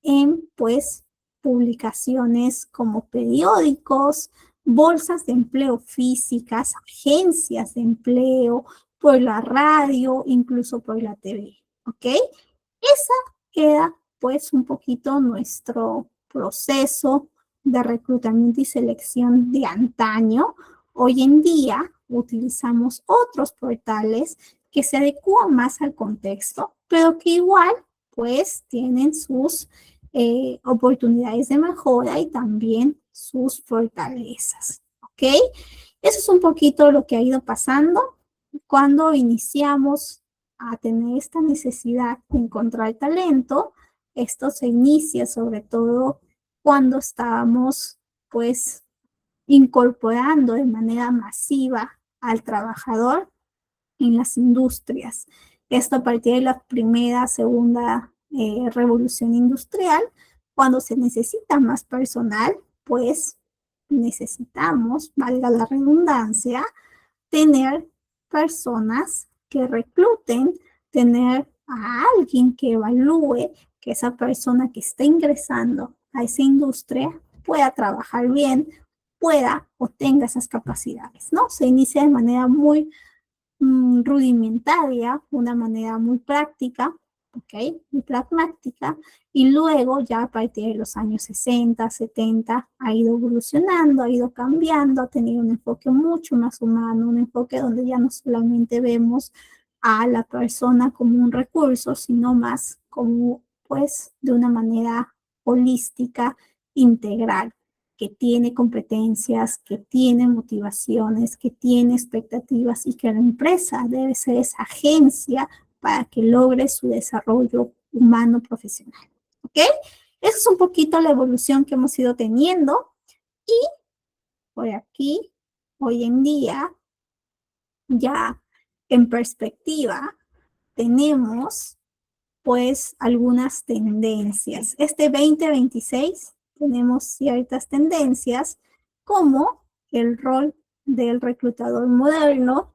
A: en pues publicaciones como periódicos, bolsas de empleo físicas, agencias de empleo, por la radio, incluso por la TV, ¿ok? Esa era pues un poquito nuestro proceso de reclutamiento y selección de antaño. Hoy en día utilizamos otros portales que se adecuan más al contexto, pero que igual pues tienen sus oportunidades de mejora y también sus fortalezas, ¿ok? Eso es un poquito lo que ha ido pasando cuando iniciamos a tener esta necesidad de encontrar talento. Esto se inicia sobre todo cuando estábamos pues incorporando de manera masiva al trabajador en las industrias. Esto a partir de la primera, segunda revolución industrial, cuando se necesita más personal, pues necesitamos, valga la redundancia, tener personas que recluten, tener a alguien que evalúe que esa persona que está ingresando a esa industria pueda trabajar bien, pueda o tenga esas capacidades, ¿no? Se inicia de manera muy rudimentaria, una manera muy práctica, ¿ok? Muy pragmática, y luego ya a partir de los años 60, 70, ha ido evolucionando, ha ido cambiando, ha tenido un enfoque mucho más humano, un enfoque donde ya no solamente vemos a la persona como un recurso, sino más como, pues, de una manera holística, integral, que tiene competencias, que tiene motivaciones, que tiene expectativas y que la empresa debe ser esa agencia para que logre su desarrollo humano profesional. ¿Ok? Esa es un poquito la evolución que hemos ido teniendo y por aquí, hoy en día, ya en perspectiva, tenemos pues algunas tendencias. Este 2026 tenemos ciertas tendencias como el rol del reclutador moderno,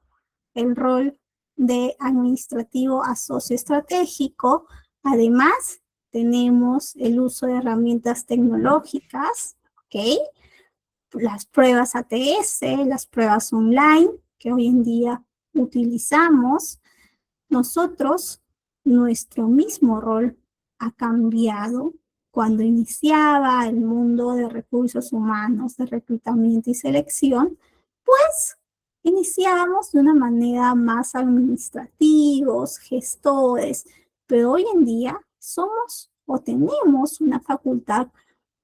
A: el rol de administrativo a socioestratégico. Además, tenemos el uso de herramientas tecnológicas, ¿ok? Las pruebas ATS, las pruebas online que hoy en día utilizamos. Nosotros, nuestro mismo rol ha cambiado. Cuando iniciaba el mundo de recursos humanos, de reclutamiento y selección, pues iniciábamos de una manera más administrativos, gestores, pero hoy en día somos o tenemos una facultad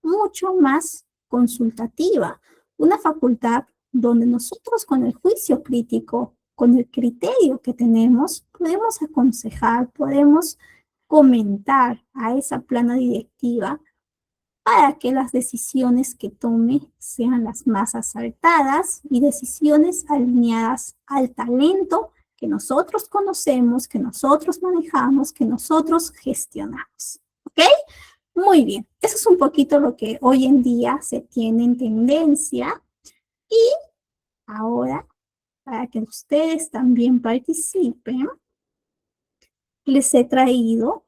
A: mucho más consultativa, una facultad donde nosotros con el juicio crítico, con el criterio que tenemos, podemos aconsejar, podemos comentar a esa plana directiva para que las decisiones que tome sean las más acertadas y decisiones alineadas al talento que nosotros conocemos, que nosotros manejamos, que nosotros gestionamos. ¿Ok? Muy bien. Eso es un poquito lo que hoy en día se tiene en tendencia. Y ahora, para que ustedes también participen, les he traído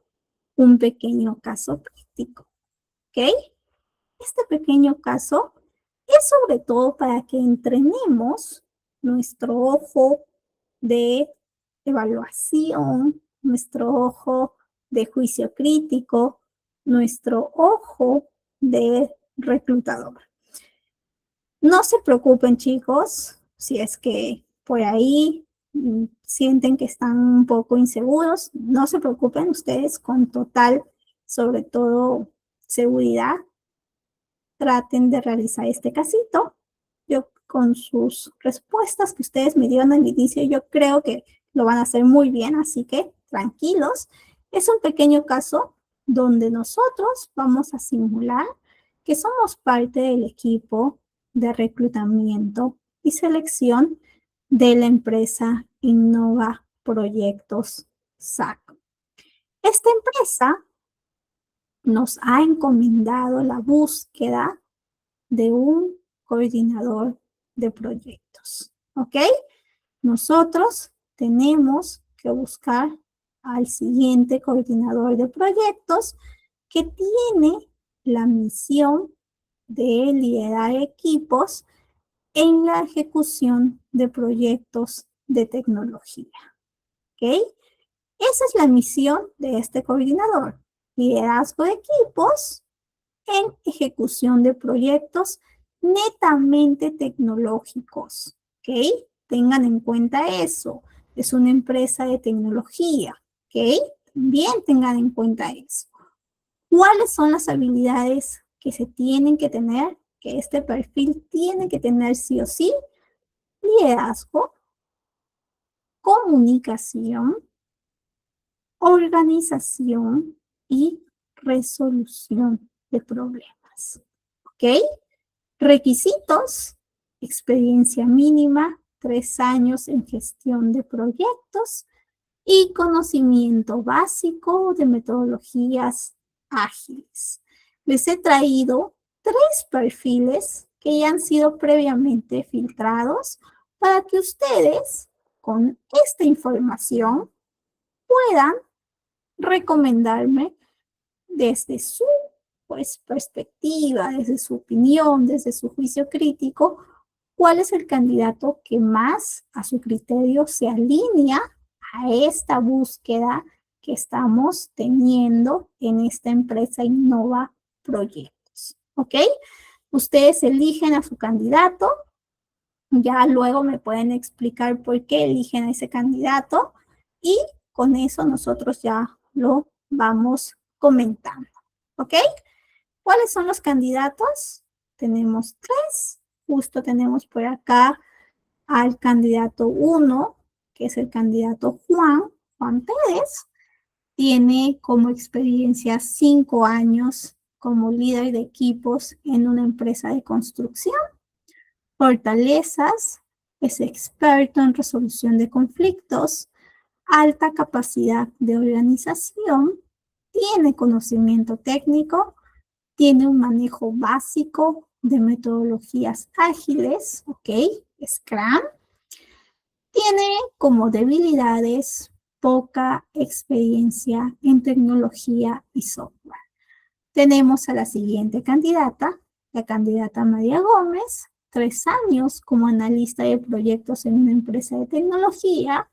A: un pequeño caso práctico. ¿Ok? Este pequeño caso es sobre todo para que entrenemos nuestro ojo de evaluación, nuestro ojo de juicio crítico, nuestro ojo de reclutador. No se preocupen, chicos, si es que por ahí sienten que están un poco inseguros, no se preocupen ustedes con total, sobre todo, seguridad. Traten de realizar este casito. Yo con sus respuestas que ustedes me dieron al inicio, yo creo que lo van a hacer muy bien, así que tranquilos. Es un pequeño caso donde nosotros vamos a simular que somos parte del equipo de reclutamiento y selección de la empresa Innova Proyectos SAC. Esta empresa nos ha encomendado la búsqueda de un coordinador de proyectos, ¿ok? Nosotros tenemos que buscar al siguiente coordinador de proyectos que tiene la misión de liderar equipos en la ejecución de proyectos de tecnología, ¿ok? Esa es la misión de este coordinador. Liderazgo de equipos en ejecución de proyectos netamente tecnológicos, ¿ok? Tengan en cuenta eso. Es una empresa de tecnología, ¿ok? También tengan en cuenta eso. ¿Cuáles son las habilidades que se tienen que tener? Que este perfil tiene que tener sí o sí. Liderazgo, comunicación, organización y resolución de problemas. ¿Ok? Requisitos: experiencia mínima, 3 años en gestión de proyectos y conocimiento básico de metodologías ágiles. Les he traído 3 perfiles que ya han sido previamente filtrados para que ustedes, con esta información, puedan recomendarme desde su perspectiva, desde su opinión, desde su juicio crítico, cuál es el candidato que más a su criterio se alinea a esta búsqueda que estamos teniendo en esta empresa Innova Proyectos. ¿Ok? Ustedes eligen a su candidato, ya luego me pueden explicar por qué eligen a ese candidato y con eso nosotros ya lo vamos comentando. ¿Ok? ¿Cuáles son los candidatos? Tenemos 3. Justo tenemos por acá al candidato 1, que es el candidato Juan Pérez. Tiene como experiencia 5 años como líder de equipos en una empresa de construcción. Fortalezas: es experto en resolución de conflictos, alta capacidad de organización, tiene conocimiento técnico, tiene un manejo básico de metodologías ágiles, ¿ok? Scrum. Tiene como debilidades poca experiencia en tecnología y software. Tenemos a la siguiente candidata, la candidata María Gómez, 3 años como analista de proyectos en una empresa de tecnología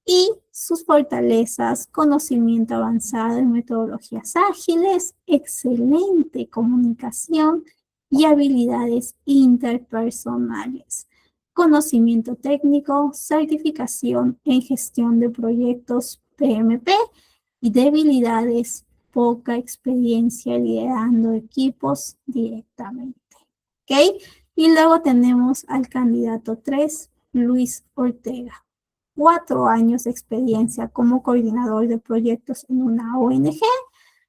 A: y sus fortalezas: conocimiento avanzado en metodologías ágiles, excelente comunicación y habilidades interpersonales. Conocimiento técnico, certificación en gestión de proyectos PMP y debilidades: poca experiencia liderando equipos directamente. ¿Ok? Y luego tenemos al candidato 3, Luis Ortega. 4 años de experiencia como coordinador de proyectos en una ONG.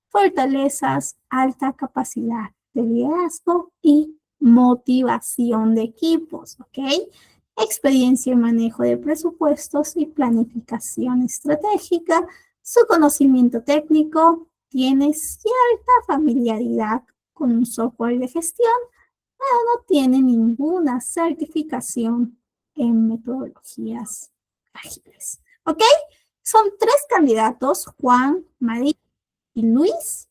A: Fortalezas: alta capacidad de liderazgo y motivación de equipos, ¿ok? Experiencia en manejo de presupuestos y planificación estratégica. Su conocimiento técnico, tiene cierta familiaridad con un software de gestión, pero no tiene ninguna certificación en metodologías ágiles. ¿Ok? Son 3 candidatos, Juan, María y Luis,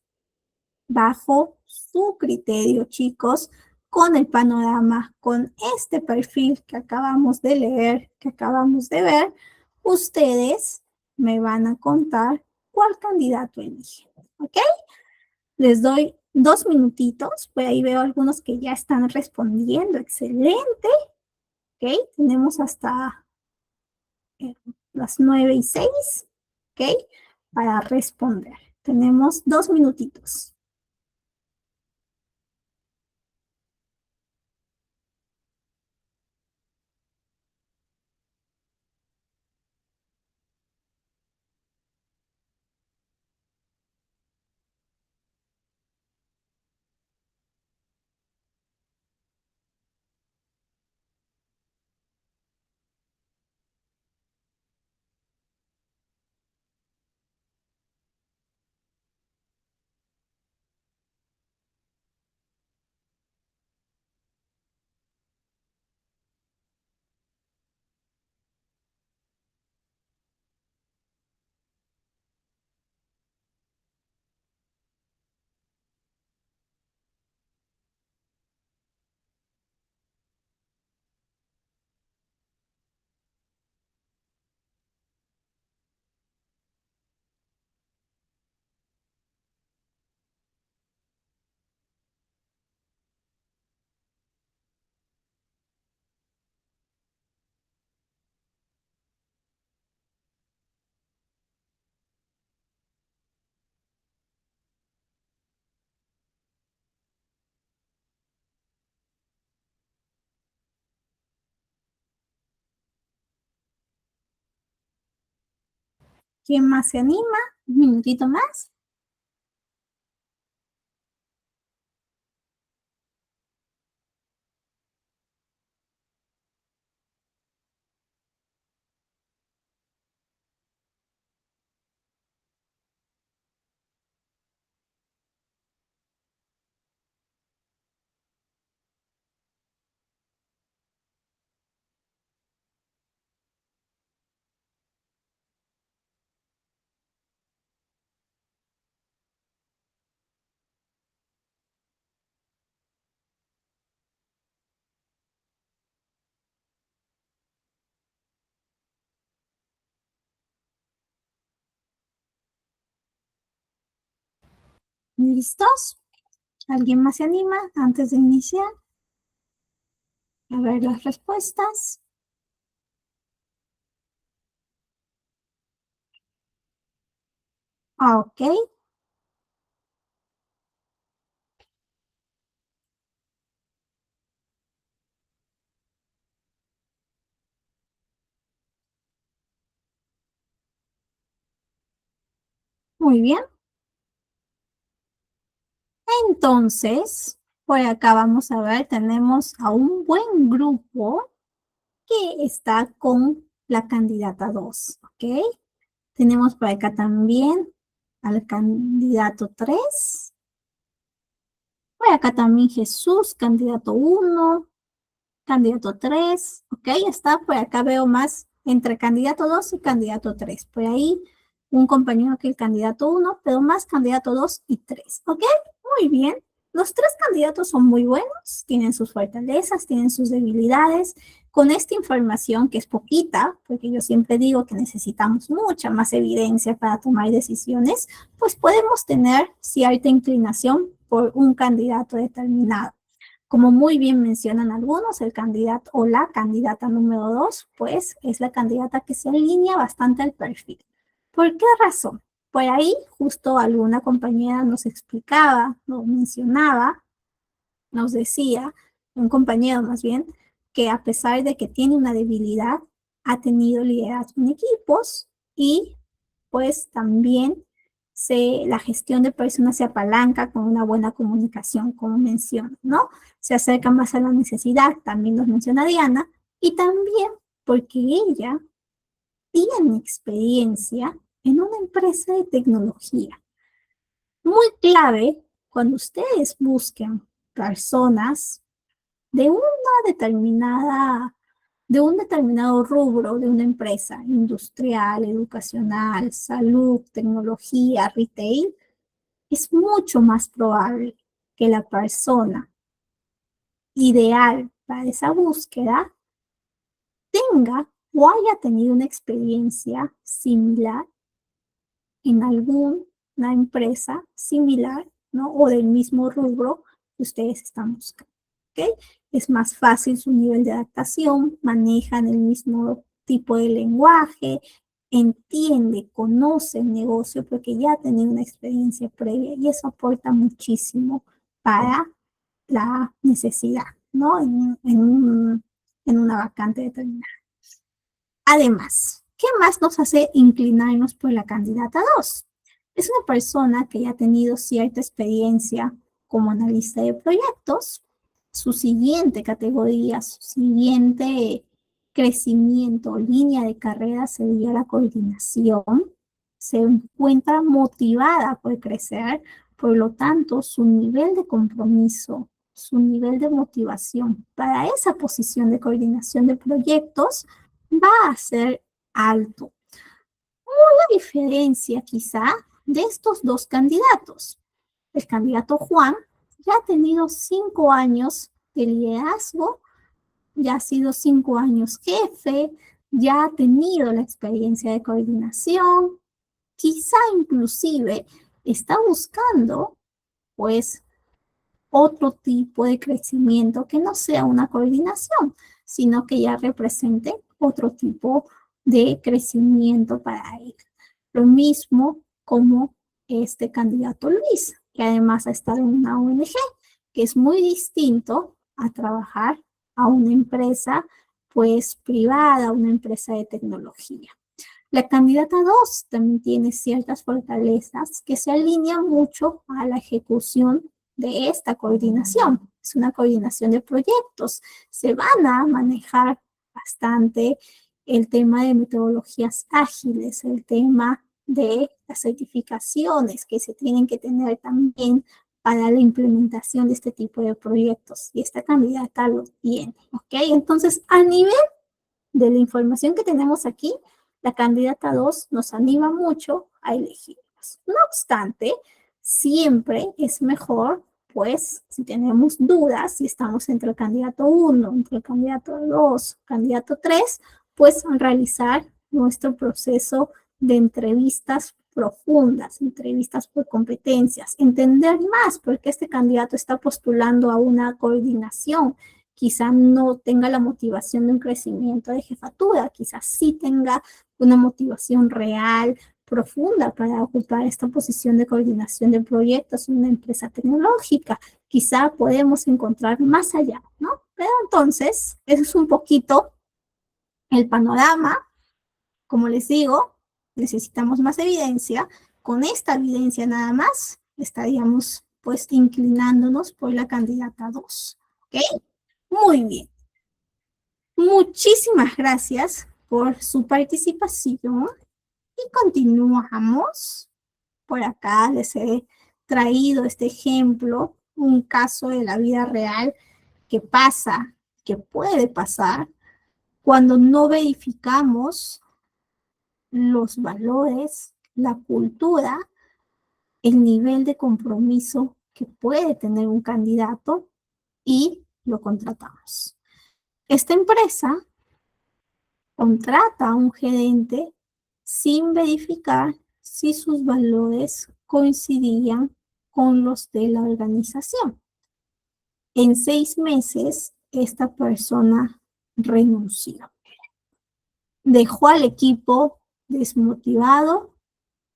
A: bajo su criterio, chicos, con el panorama, con este perfil que acabamos de leer, que acabamos de ver, ustedes me van a contar cuál candidato eligen. ¿Ok? Les doy 2 minutitos, pues ahí veo algunos que ya están respondiendo. Excelente. ¿Ok? Tenemos hasta las 9:06, ¿ok? Para responder. Tenemos 2 minutitos. ¿Quién más se anima? Un minutito más. ¿Listos? ¿Alguien más se anima antes de iniciar? A ver las respuestas. Ok. Muy bien. Entonces, por acá vamos a ver, tenemos a un buen grupo que está con la candidata 2, ¿ok? Tenemos por acá también al candidato 3. Por acá también Jesús, candidato 1, candidato 3, ¿ok? Está, por acá veo más entre candidato 2 y candidato 3. Por ahí un compañero que el candidato 1, pero más candidato 2 y 3, ¿ok? Muy bien. Los 3 candidatos son muy buenos, tienen sus fortalezas, tienen sus debilidades. Con esta información, que es poquita, porque yo siempre digo que necesitamos mucha más evidencia para tomar decisiones, pues podemos tener cierta inclinación por un candidato determinado. Como muy bien mencionan algunos, el candidato o la candidata número 2, pues es la candidata que se alinea bastante al perfil. ¿Por qué razón? Por ahí justo alguna compañera nos explicaba, nos mencionaba, nos decía, un compañero más bien, que a pesar de que tiene una debilidad, ha tenido liderazgo en equipos y pues también la gestión de personas se apalanca con una buena comunicación, como menciono, ¿no? Se acerca más a la necesidad, también nos menciona Diana, y también porque ella tiene experiencia en una empresa de tecnología. Muy clave cuando ustedes busquen personas de de un determinado rubro de una empresa industrial, educacional, salud, tecnología, retail, es mucho más probable que la persona ideal para esa búsqueda tenga o haya tenido una experiencia similar en alguna empresa similar, ¿no? O del mismo rubro que ustedes están buscando, ¿ok? Es más fácil su nivel de adaptación, manejan el mismo tipo de lenguaje, entiende, conoce el negocio porque ya ha tenido una experiencia previa y eso aporta muchísimo para la necesidad, ¿no? En una vacante determinada. Además, ¿qué más nos hace inclinarnos por la candidata 2? Es una persona que ya ha tenido cierta experiencia como analista de proyectos. Su siguiente categoría, su siguiente crecimiento, línea de carrera sería la coordinación. Se encuentra motivada por crecer, por lo tanto, su nivel de compromiso, su nivel de motivación para esa posición de coordinación de proyectos va a ser alto. Una diferencia quizá de estos dos candidatos. El candidato Juan ya ha tenido 5 años de liderazgo, ya ha sido 5 años jefe, ya ha tenido la experiencia de coordinación, quizá inclusive está buscando pues otro tipo de crecimiento que no sea una coordinación, sino que ya represente otro tipo de crecimiento para él. Lo mismo como este candidato Luis, que además ha estado en una ONG, que es muy distinto a trabajar a una empresa pues privada, una empresa de tecnología. La candidata 2 también tiene ciertas fortalezas que se alinean mucho a la ejecución de esta coordinación. Es una coordinación de proyectos. Se van a manejar bastante el tema de metodologías ágiles, el tema de las certificaciones que se tienen que tener también para la implementación de este tipo de proyectos. Y esta candidata lo tiene, ¿ok? Entonces, a nivel de la información que tenemos aquí, la candidata 2 nos anima mucho a elegirlos. No obstante, siempre es mejor, pues, si tenemos dudas, si estamos entre el candidato 1, entre el candidato 2, candidato 3, pues realizar nuestro proceso de entrevistas profundas, entrevistas por competencias, entender más por qué este candidato está postulando a una coordinación. Quizá no tenga la motivación de un crecimiento de jefatura, quizás sí tenga una motivación real, profunda para ocupar esta posición de coordinación de proyectos en una empresa tecnológica. Quizá podemos encontrar más allá, ¿no? Pero entonces, eso es un poquito el panorama. Como les digo, necesitamos más evidencia. Con esta evidencia nada más, estaríamos pues inclinándonos por la candidata 2, ¿ok? Muy bien. Muchísimas gracias por su participación y continuamos. Por acá les he traído este ejemplo, un caso de la vida real que pasa, que puede pasar cuando no verificamos los valores, la cultura, el nivel de compromiso que puede tener un candidato y lo contratamos. Esta empresa contrata a un gerente sin verificar si sus valores coincidían con los de la organización. En 6 meses, esta persona renunció. Dejó al equipo desmotivado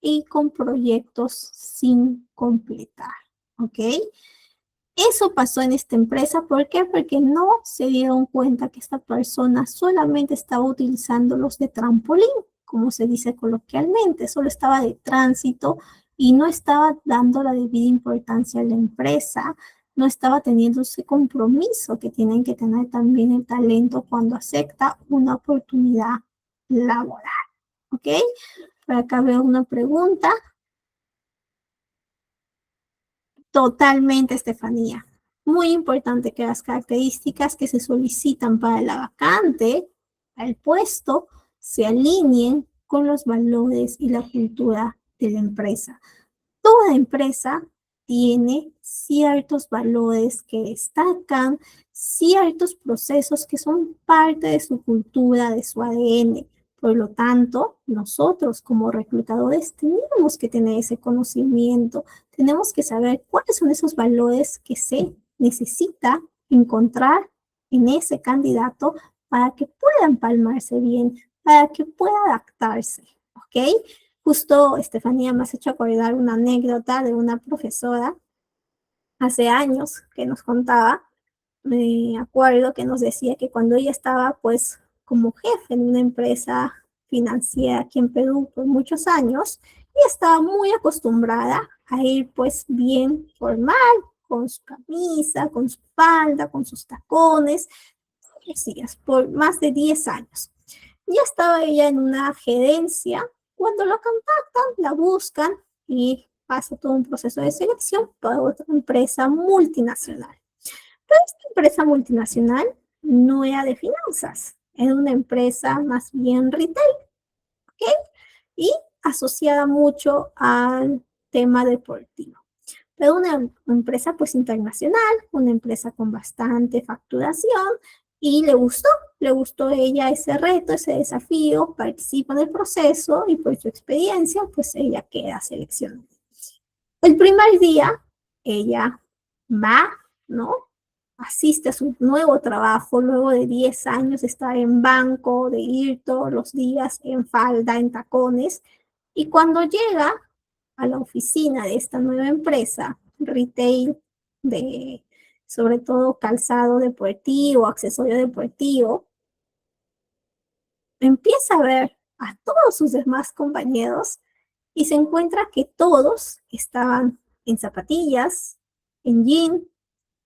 A: y con proyectos sin completar, ¿ok? Eso pasó en esta empresa, ¿por qué? Porque no se dieron cuenta que esta persona solamente estaba utilizándolos de trampolín, como se dice coloquialmente, solo estaba de tránsito y no estaba dando la debida importancia a la empresa, no estaba teniendo ese compromiso que tienen que tener también el talento cuando acepta una oportunidad laboral. ¿Ok? Por acá veo una pregunta. Totalmente, Estefanía. Muy importante que las características que se solicitan para la vacante, al puesto, se alineen con los valores y la cultura de la empresa. Toda empresa tiene ciertos valores que destacan, ciertos procesos que son parte de su cultura, de su ADN. Por lo tanto, nosotros como reclutadores tenemos que tener ese conocimiento, tenemos que saber cuáles son esos valores que se necesita encontrar en ese candidato para que pueda empalmarse bien, para que pueda adaptarse, ¿ok? Justo, Estefanía, me has hecho acordar una anécdota de una profesora hace años que nos contaba. Me acuerdo que nos decía que cuando ella estaba, pues, como jefe en una empresa financiera aquí en Perú por muchos años, y estaba muy acostumbrada a ir, pues, bien formal, con su camisa, con su falda, con sus tacones, decías, por más de 10 años. Ya estaba ella en una gerencia cuando la contactan, la buscan y pasa todo un proceso de selección para otra empresa multinacional. Pero esta empresa multinacional no era de finanzas, era una empresa más bien retail, ¿ok? Y asociada mucho al tema deportivo. Pero una empresa pues internacional, una empresa con bastante facturación, y le gustó a ella ese reto, ese desafío, participa en el proceso y por su experiencia pues ella queda seleccionada. El primer día ella va, ¿no? Asiste a su nuevo trabajo luego de 10 años de estar en banco, de ir todos los días en falda, en tacones, y cuando llega a la oficina de esta nueva empresa, retail, de sobre todo calzado deportivo, accesorio deportivo, empieza a ver a todos sus demás compañeros y se encuentra que todos estaban en zapatillas, en jean,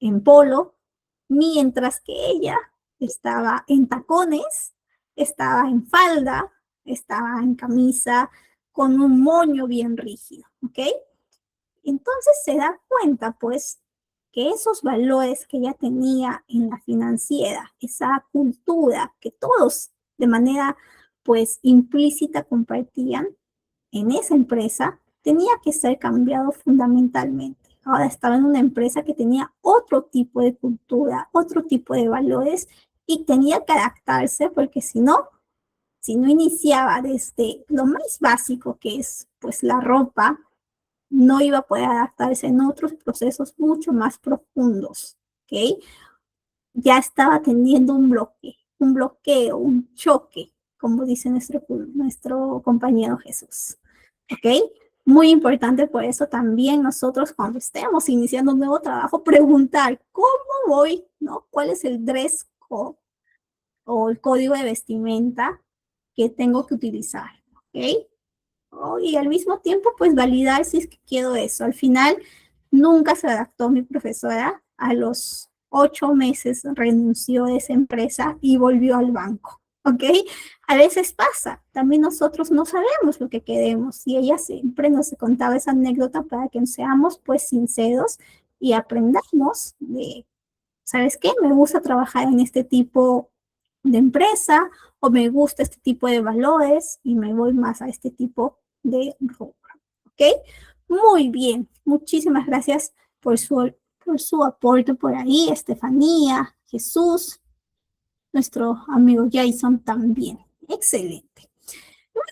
A: en polo, mientras que ella estaba en tacones, estaba en falda, estaba en camisa, con un moño bien rígido, ¿ok? Entonces se da cuenta, pues, que esos valores que ella tenía en la financiera, esa cultura que todos de manera, pues, implícita compartían en esa empresa, tenía que ser cambiado fundamentalmente. Ahora estaba en una empresa que tenía otro tipo de cultura, otro tipo de valores y tenía que adaptarse porque si no iniciaba desde lo más básico que es, pues, la ropa, no iba a poder adaptarse en otros procesos mucho más profundos, ¿ok? Ya estaba teniendo un bloqueo, un choque, como dice nuestro compañero Jesús, ¿ok? Muy importante por eso también nosotros cuando estemos iniciando un nuevo trabajo, preguntar cómo voy, ¿no? ¿Cuál es el dress code o el código de vestimenta que tengo que utilizar, ¿ok? Y al mismo tiempo, pues validar si es que quiero eso. Al final, nunca se adaptó mi profesora. A los 8 meses renunció de esa empresa y volvió al banco, ¿ok? A veces pasa, también nosotros no sabemos lo que queremos y ella siempre nos contaba esa anécdota para que seamos pues sinceros y aprendamos de, ¿sabes qué? Me gusta trabajar en este tipo de empresa o me gusta este tipo de valores y me voy más a este tipo de rubro, ¿ok? Muy bien, muchísimas gracias por su aporte por ahí, Estefanía, Jesús, nuestro amigo Jason también. Excelente.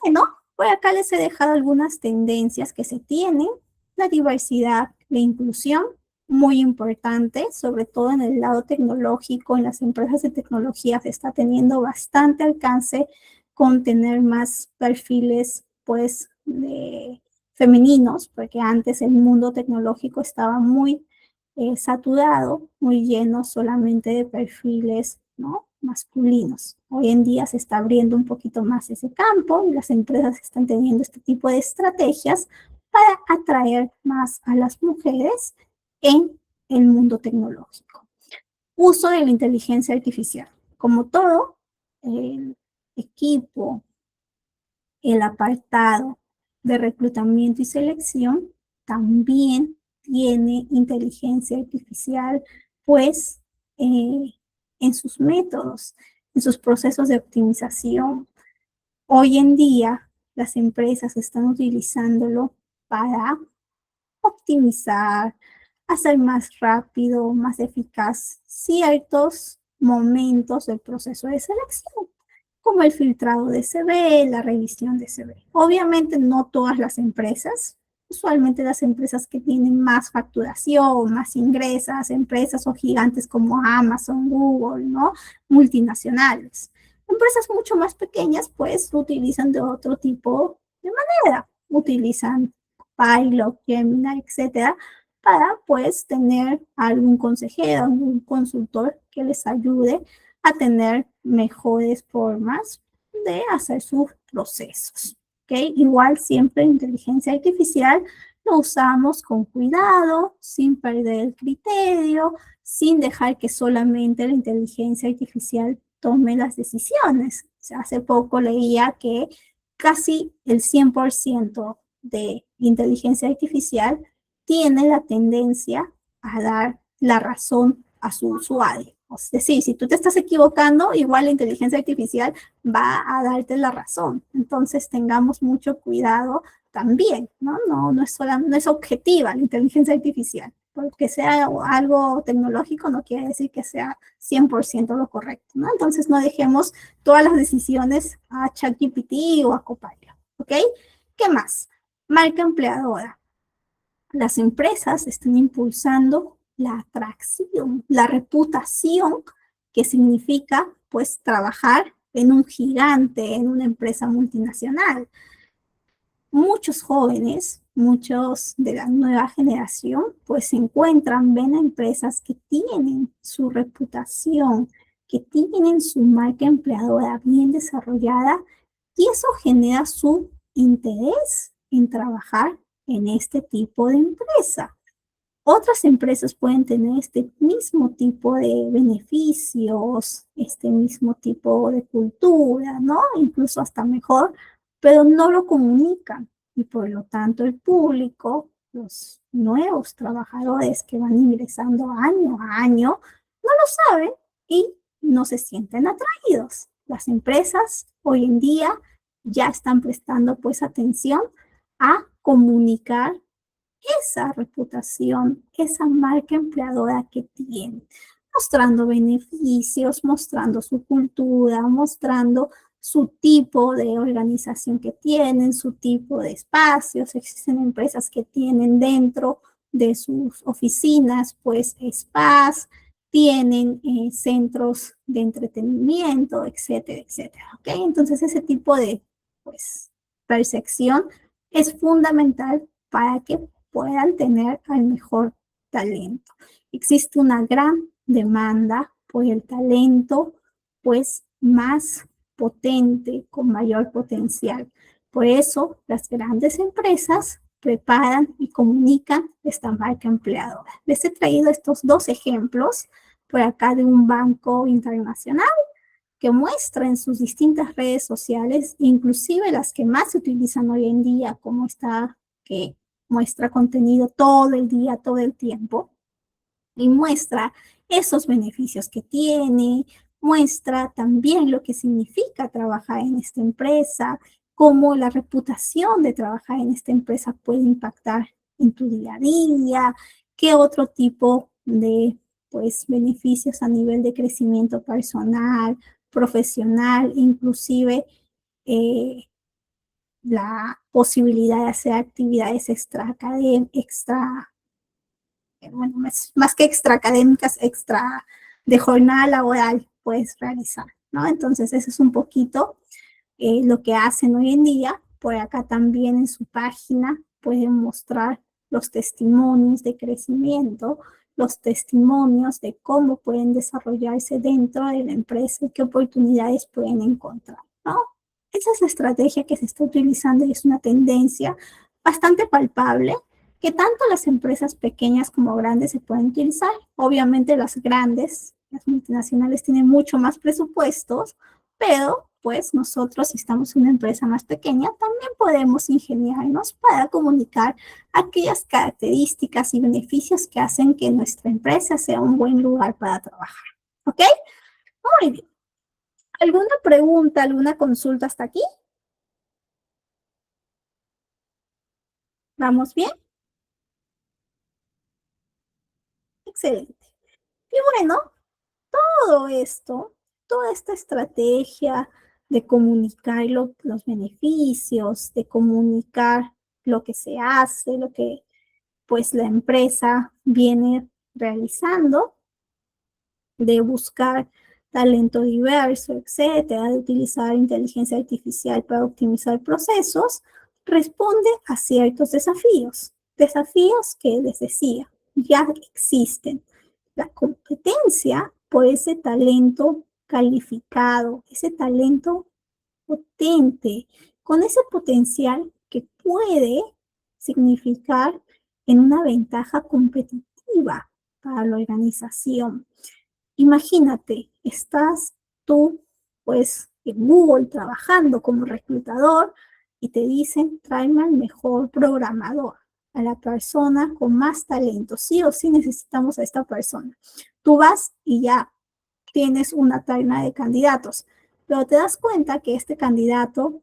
A: Bueno, por acá les he dejado algunas tendencias que se tienen. La diversidad, la inclusión, muy importante, sobre todo en el lado tecnológico, en las empresas de tecnología se está teniendo bastante alcance con tener más perfiles, pues, femeninos, porque antes el mundo tecnológico estaba muy saturado, muy lleno solamente de perfiles, ¿no?, masculinos. Hoy en día se está abriendo un poquito más ese campo y las empresas están teniendo este tipo de estrategias para atraer más a las mujeres en el mundo tecnológico. Uso de la inteligencia artificial. Como todo, el equipo, el apartado de reclutamiento y selección también tiene inteligencia artificial, pues, en sus métodos, en sus procesos de optimización. Hoy en día, las empresas están utilizándolo para optimizar, hacer más rápido, más eficaz ciertos momentos del proceso de selección, como el filtrado de CV, la revisión de CV. Obviamente no todas las empresas, usualmente las empresas que tienen más facturación, más ingresas, empresas o gigantes como Amazon, Google, ¿no? Multinacionales. Empresas mucho más pequeñas, pues, utilizan de otro tipo de manera. Utilizan Pilot, Gemini, etcétera, para, pues, tener algún consejero, algún consultor que les ayude a tener mejores formas de hacer sus procesos. ¿Okay? Igual siempre inteligencia artificial lo usamos con cuidado, sin perder el criterio, sin dejar que solamente la inteligencia artificial tome las decisiones. O sea, hace poco leía que casi el 100% de inteligencia artificial tiene la tendencia a dar la razón a su usuario. Es decir, si tú te estás equivocando, igual la inteligencia artificial va a darte la razón. Entonces, tengamos mucho cuidado también, ¿no? No es objetiva la inteligencia artificial. Porque sea algo tecnológico no quiere decir que sea 100% lo correcto, ¿no? Entonces, no dejemos todas las decisiones a ChatGPT o a Copilot, ¿ok? ¿Qué más? Marca empleadora. Las empresas están impulsando la atracción, la reputación, que significa, pues, trabajar en un gigante, en una empresa multinacional. Muchos jóvenes, muchos de la nueva generación, pues se encuentran, ven a empresas que tienen su reputación, que tienen su marca empleadora bien desarrollada, y eso genera su interés en trabajar en este tipo de empresa. Otras empresas pueden tener este mismo tipo de beneficios, este mismo tipo de cultura, ¿no? Incluso hasta mejor, pero no lo comunican. Y por lo tanto el público, los nuevos trabajadores que van ingresando año a año, no lo saben y no se sienten atraídos. Las empresas hoy en día ya están prestando, pues, atención a comunicar esa reputación, esa marca empleadora que tienen, mostrando beneficios, mostrando su cultura, mostrando su tipo de organización que tienen, su tipo de espacios. Existen empresas que tienen dentro de sus oficinas, pues, spas, tienen centros de entretenimiento, etcétera, etcétera. ¿Ok? Entonces, ese tipo de, pues, percepción es fundamental para que puedan tener al mejor talento. Existe una gran demanda por el talento, pues, más potente, con mayor potencial. Por eso, las grandes empresas preparan y comunican esta marca empleadora. Les he traído estos dos ejemplos por acá de un banco internacional que muestra en sus distintas redes sociales, inclusive las que más se utilizan hoy en día, como esta que muestra contenido todo el día, todo el tiempo, y muestra esos beneficios que tiene, muestra también lo que significa trabajar en esta empresa, cómo la reputación de trabajar en esta empresa puede impactar en tu día a día, qué otro tipo de, pues, beneficios a nivel de crecimiento personal, profesional, inclusive la posibilidad de hacer actividades bueno, más que extraacadémicas, extra de jornada laboral puedes realizar, ¿no? Entonces, eso es un poquito lo que hacen hoy en día. Por acá también en su página pueden mostrar los testimonios de crecimiento, los testimonios de cómo pueden desarrollarse dentro de la empresa y qué oportunidades pueden encontrar, ¿no? Esa es la estrategia que se está utilizando y es una tendencia bastante palpable que tanto las empresas pequeñas como grandes se pueden utilizar. Obviamente las grandes, las multinacionales tienen mucho más presupuestos, pero pues nosotros, si estamos en una empresa más pequeña, también podemos ingeniarnos para comunicar aquellas características y beneficios que hacen que nuestra empresa sea un buen lugar para trabajar. ¿Ok? Muy bien. ¿Alguna pregunta, alguna consulta hasta aquí? ¿Vamos bien? Excelente. Y bueno, todo esto, toda esta estrategia de comunicar los beneficios, de comunicar lo que se hace, lo que pues la empresa viene realizando, de buscar talento diverso, etcétera, de utilizar inteligencia artificial para optimizar procesos, responde a ciertos desafíos. Desafíos que les decía, ya existen. La competencia por ese talento calificado, ese talento potente, con ese potencial que puede significar en una ventaja competitiva para la organización. Imagínate, estás tú, pues, en Google trabajando como reclutador y te dicen, tráeme al mejor programador, a la persona con más talento. Sí o sí necesitamos a esta persona. Tú vas y ya tienes una terna de candidatos, pero te das cuenta que este candidato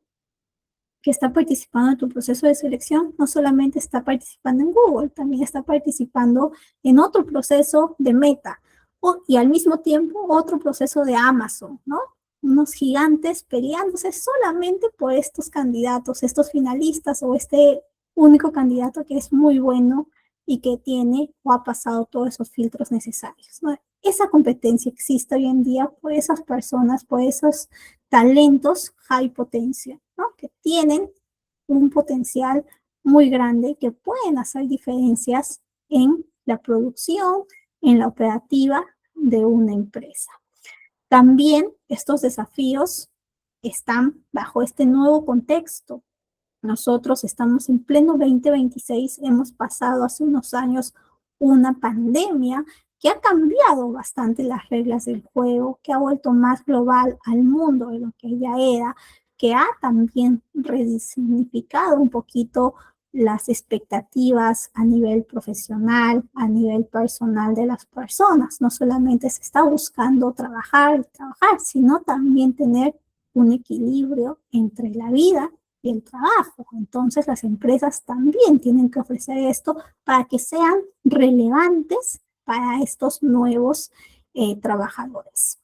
A: que está participando en tu proceso de selección no solamente está participando en Google, también está participando en otro proceso de Meta y al mismo tiempo otro proceso de Amazon, ¿no? Unos gigantes peleándose solamente por estos candidatos, estos finalistas o este único candidato que es muy bueno y que tiene o ha pasado todos esos filtros necesarios, ¿no? Esa competencia existe hoy en día por esas personas, por esos talentos high potencia, ¿no? Que tienen un potencial muy grande, que pueden hacer diferencias en la producción, en la operativa de una empresa. También estos desafíos están bajo este nuevo contexto. Nosotros estamos en pleno 2026, hemos pasado hace unos años una pandemia que ha cambiado bastante las reglas del juego, que ha vuelto más global al mundo de lo que ya era, que ha también resignificado un poquito las expectativas a nivel profesional, a nivel personal de las personas. No solamente se está buscando trabajar, sino también tener un equilibrio entre la vida y el trabajo. Entonces las empresas también tienen que ofrecer esto para que sean relevantes para estos nuevos trabajadores.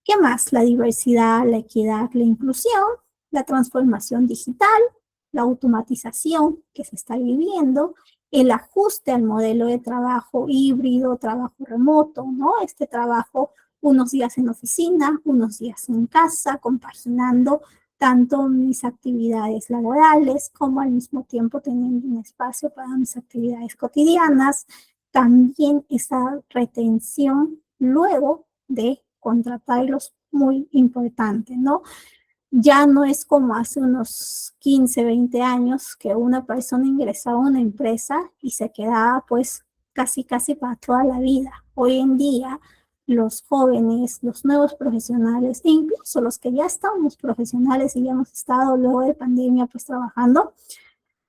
A: ¿Qué más? La diversidad, la equidad, la inclusión, la transformación digital, la automatización que se está viviendo, el ajuste al modelo de trabajo híbrido, trabajo remoto, ¿no? Este trabajo unos días en oficina, unos días en casa, compaginando tanto mis actividades laborales como al mismo tiempo teniendo un espacio para mis actividades cotidianas. También esa retención luego de contratarlos muy importante, ¿no? Ya no es como hace unos 15, 20 años que una persona ingresaba a una empresa y se quedaba pues casi para toda la vida. Hoy en día los jóvenes, los nuevos profesionales e incluso los que ya estamos profesionales y ya hemos estado luego de pandemia pues trabajando,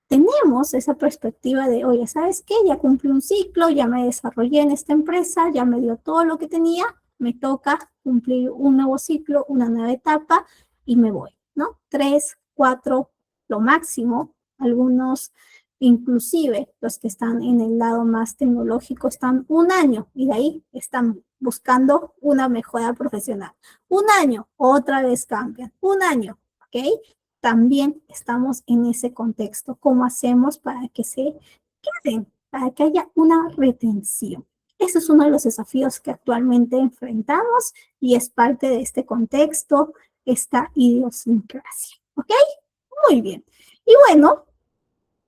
A: tenemos esa perspectiva de, oye, ¿sabes qué? Ya cumplí un ciclo, ya me desarrollé en esta empresa, ya me dio todo lo que tenía, me toca cumplir un nuevo ciclo, una nueva etapa y me voy, ¿no? 3, 4, lo máximo, algunos inclusive los que están en el lado más tecnológico están un año y de ahí están buscando una mejora profesional. Un año, otra vez cambian, un año, ¿ok? También estamos en ese contexto. ¿Cómo hacemos para que se queden, para que haya una retención? Ese es uno de los desafíos que actualmente enfrentamos y es parte de este contexto, esta idiosincrasia. ¿Ok? Muy bien. Y bueno,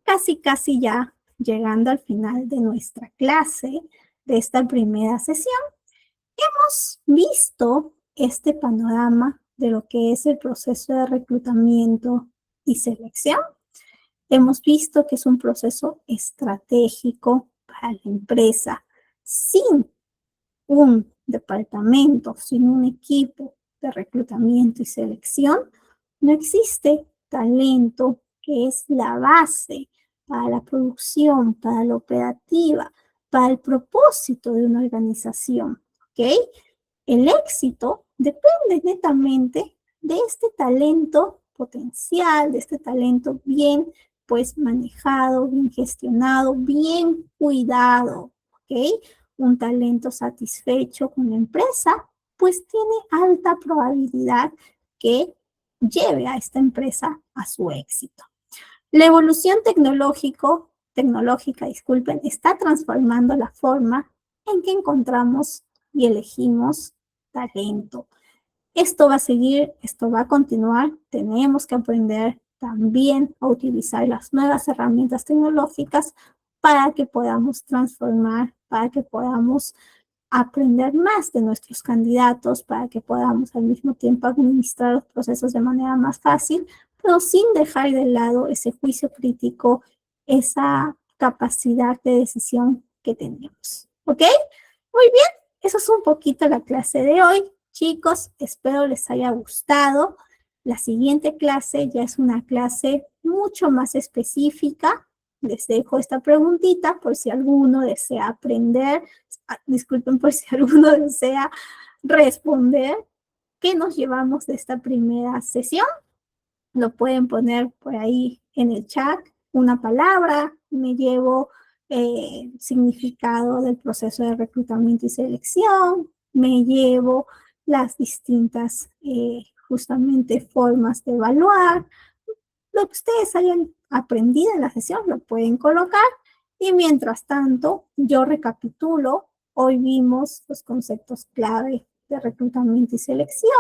A: casi ya llegando al final de nuestra clase, de esta primera sesión, hemos visto este panorama de lo que es el proceso de reclutamiento y selección. Hemos visto que es un proceso estratégico para la empresa. Sin un departamento, sin un equipo de reclutamiento y selección, no existe talento, que es la base para la producción, para la operativa, para el propósito de una organización, ¿ok? El éxito depende netamente de este talento potencial, de este talento bien pues manejado, bien gestionado, bien cuidado, ¿ok? Un talento satisfecho con la empresa, pues tiene alta probabilidad que lleve a esta empresa a su éxito. La evolución tecnológica, disculpen, está transformando la forma en que encontramos y elegimos talento. Esto va a seguir, esto va a continuar. Tenemos que aprender también a utilizar las nuevas herramientas tecnológicas para que podamos transformar, para que podamos aprender más de nuestros candidatos, para que podamos al mismo tiempo administrar los procesos de manera más fácil, pero sin dejar de lado ese juicio crítico, esa capacidad de decisión que tenemos. ¿Ok? Muy bien, eso es un poquito la clase de hoy. Chicos, espero les haya gustado. La siguiente clase ya es una clase mucho más específica. Les dejo esta preguntita por si alguno desea aprender, disculpen, por si alguno desea responder. ¿Qué nos llevamos de esta primera sesión? Lo pueden poner por ahí en el chat, una palabra, me llevo significado del proceso de reclutamiento y selección, me llevo las distintas justamente formas de evaluar. Lo que ustedes hayan aprendido en la sesión lo pueden colocar y mientras tanto yo recapitulo. Hoy vimos los conceptos clave de reclutamiento y selección,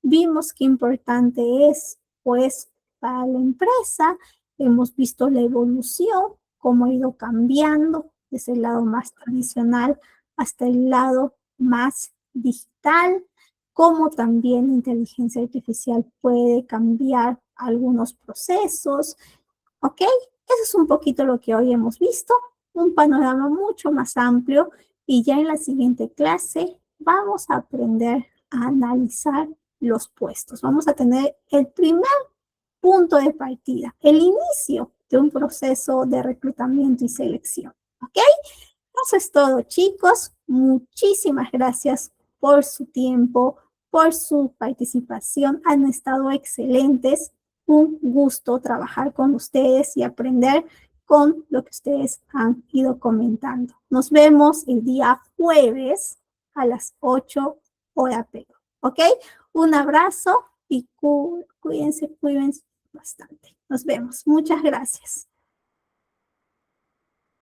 A: vimos qué importante es pues para la empresa, hemos visto la evolución, cómo ha ido cambiando desde el lado más tradicional hasta el lado más digital, cómo también la inteligencia artificial puede cambiar algunos procesos, ¿ok? Eso es un poquito lo que hoy hemos visto, un panorama mucho más amplio y ya en la siguiente clase vamos a aprender a analizar los puestos. Vamos a tener el primer punto de partida, el inicio de un proceso de reclutamiento y selección, ¿ok? Eso es todo, chicos. Muchísimas gracias por su tiempo, por su participación. Han estado excelentes. Un gusto trabajar con ustedes y aprender con lo que ustedes han ido comentando. Nos vemos el día jueves a las 8 hora Perú, ¿ok? Un abrazo y cuídense bastante. Nos vemos. Muchas gracias.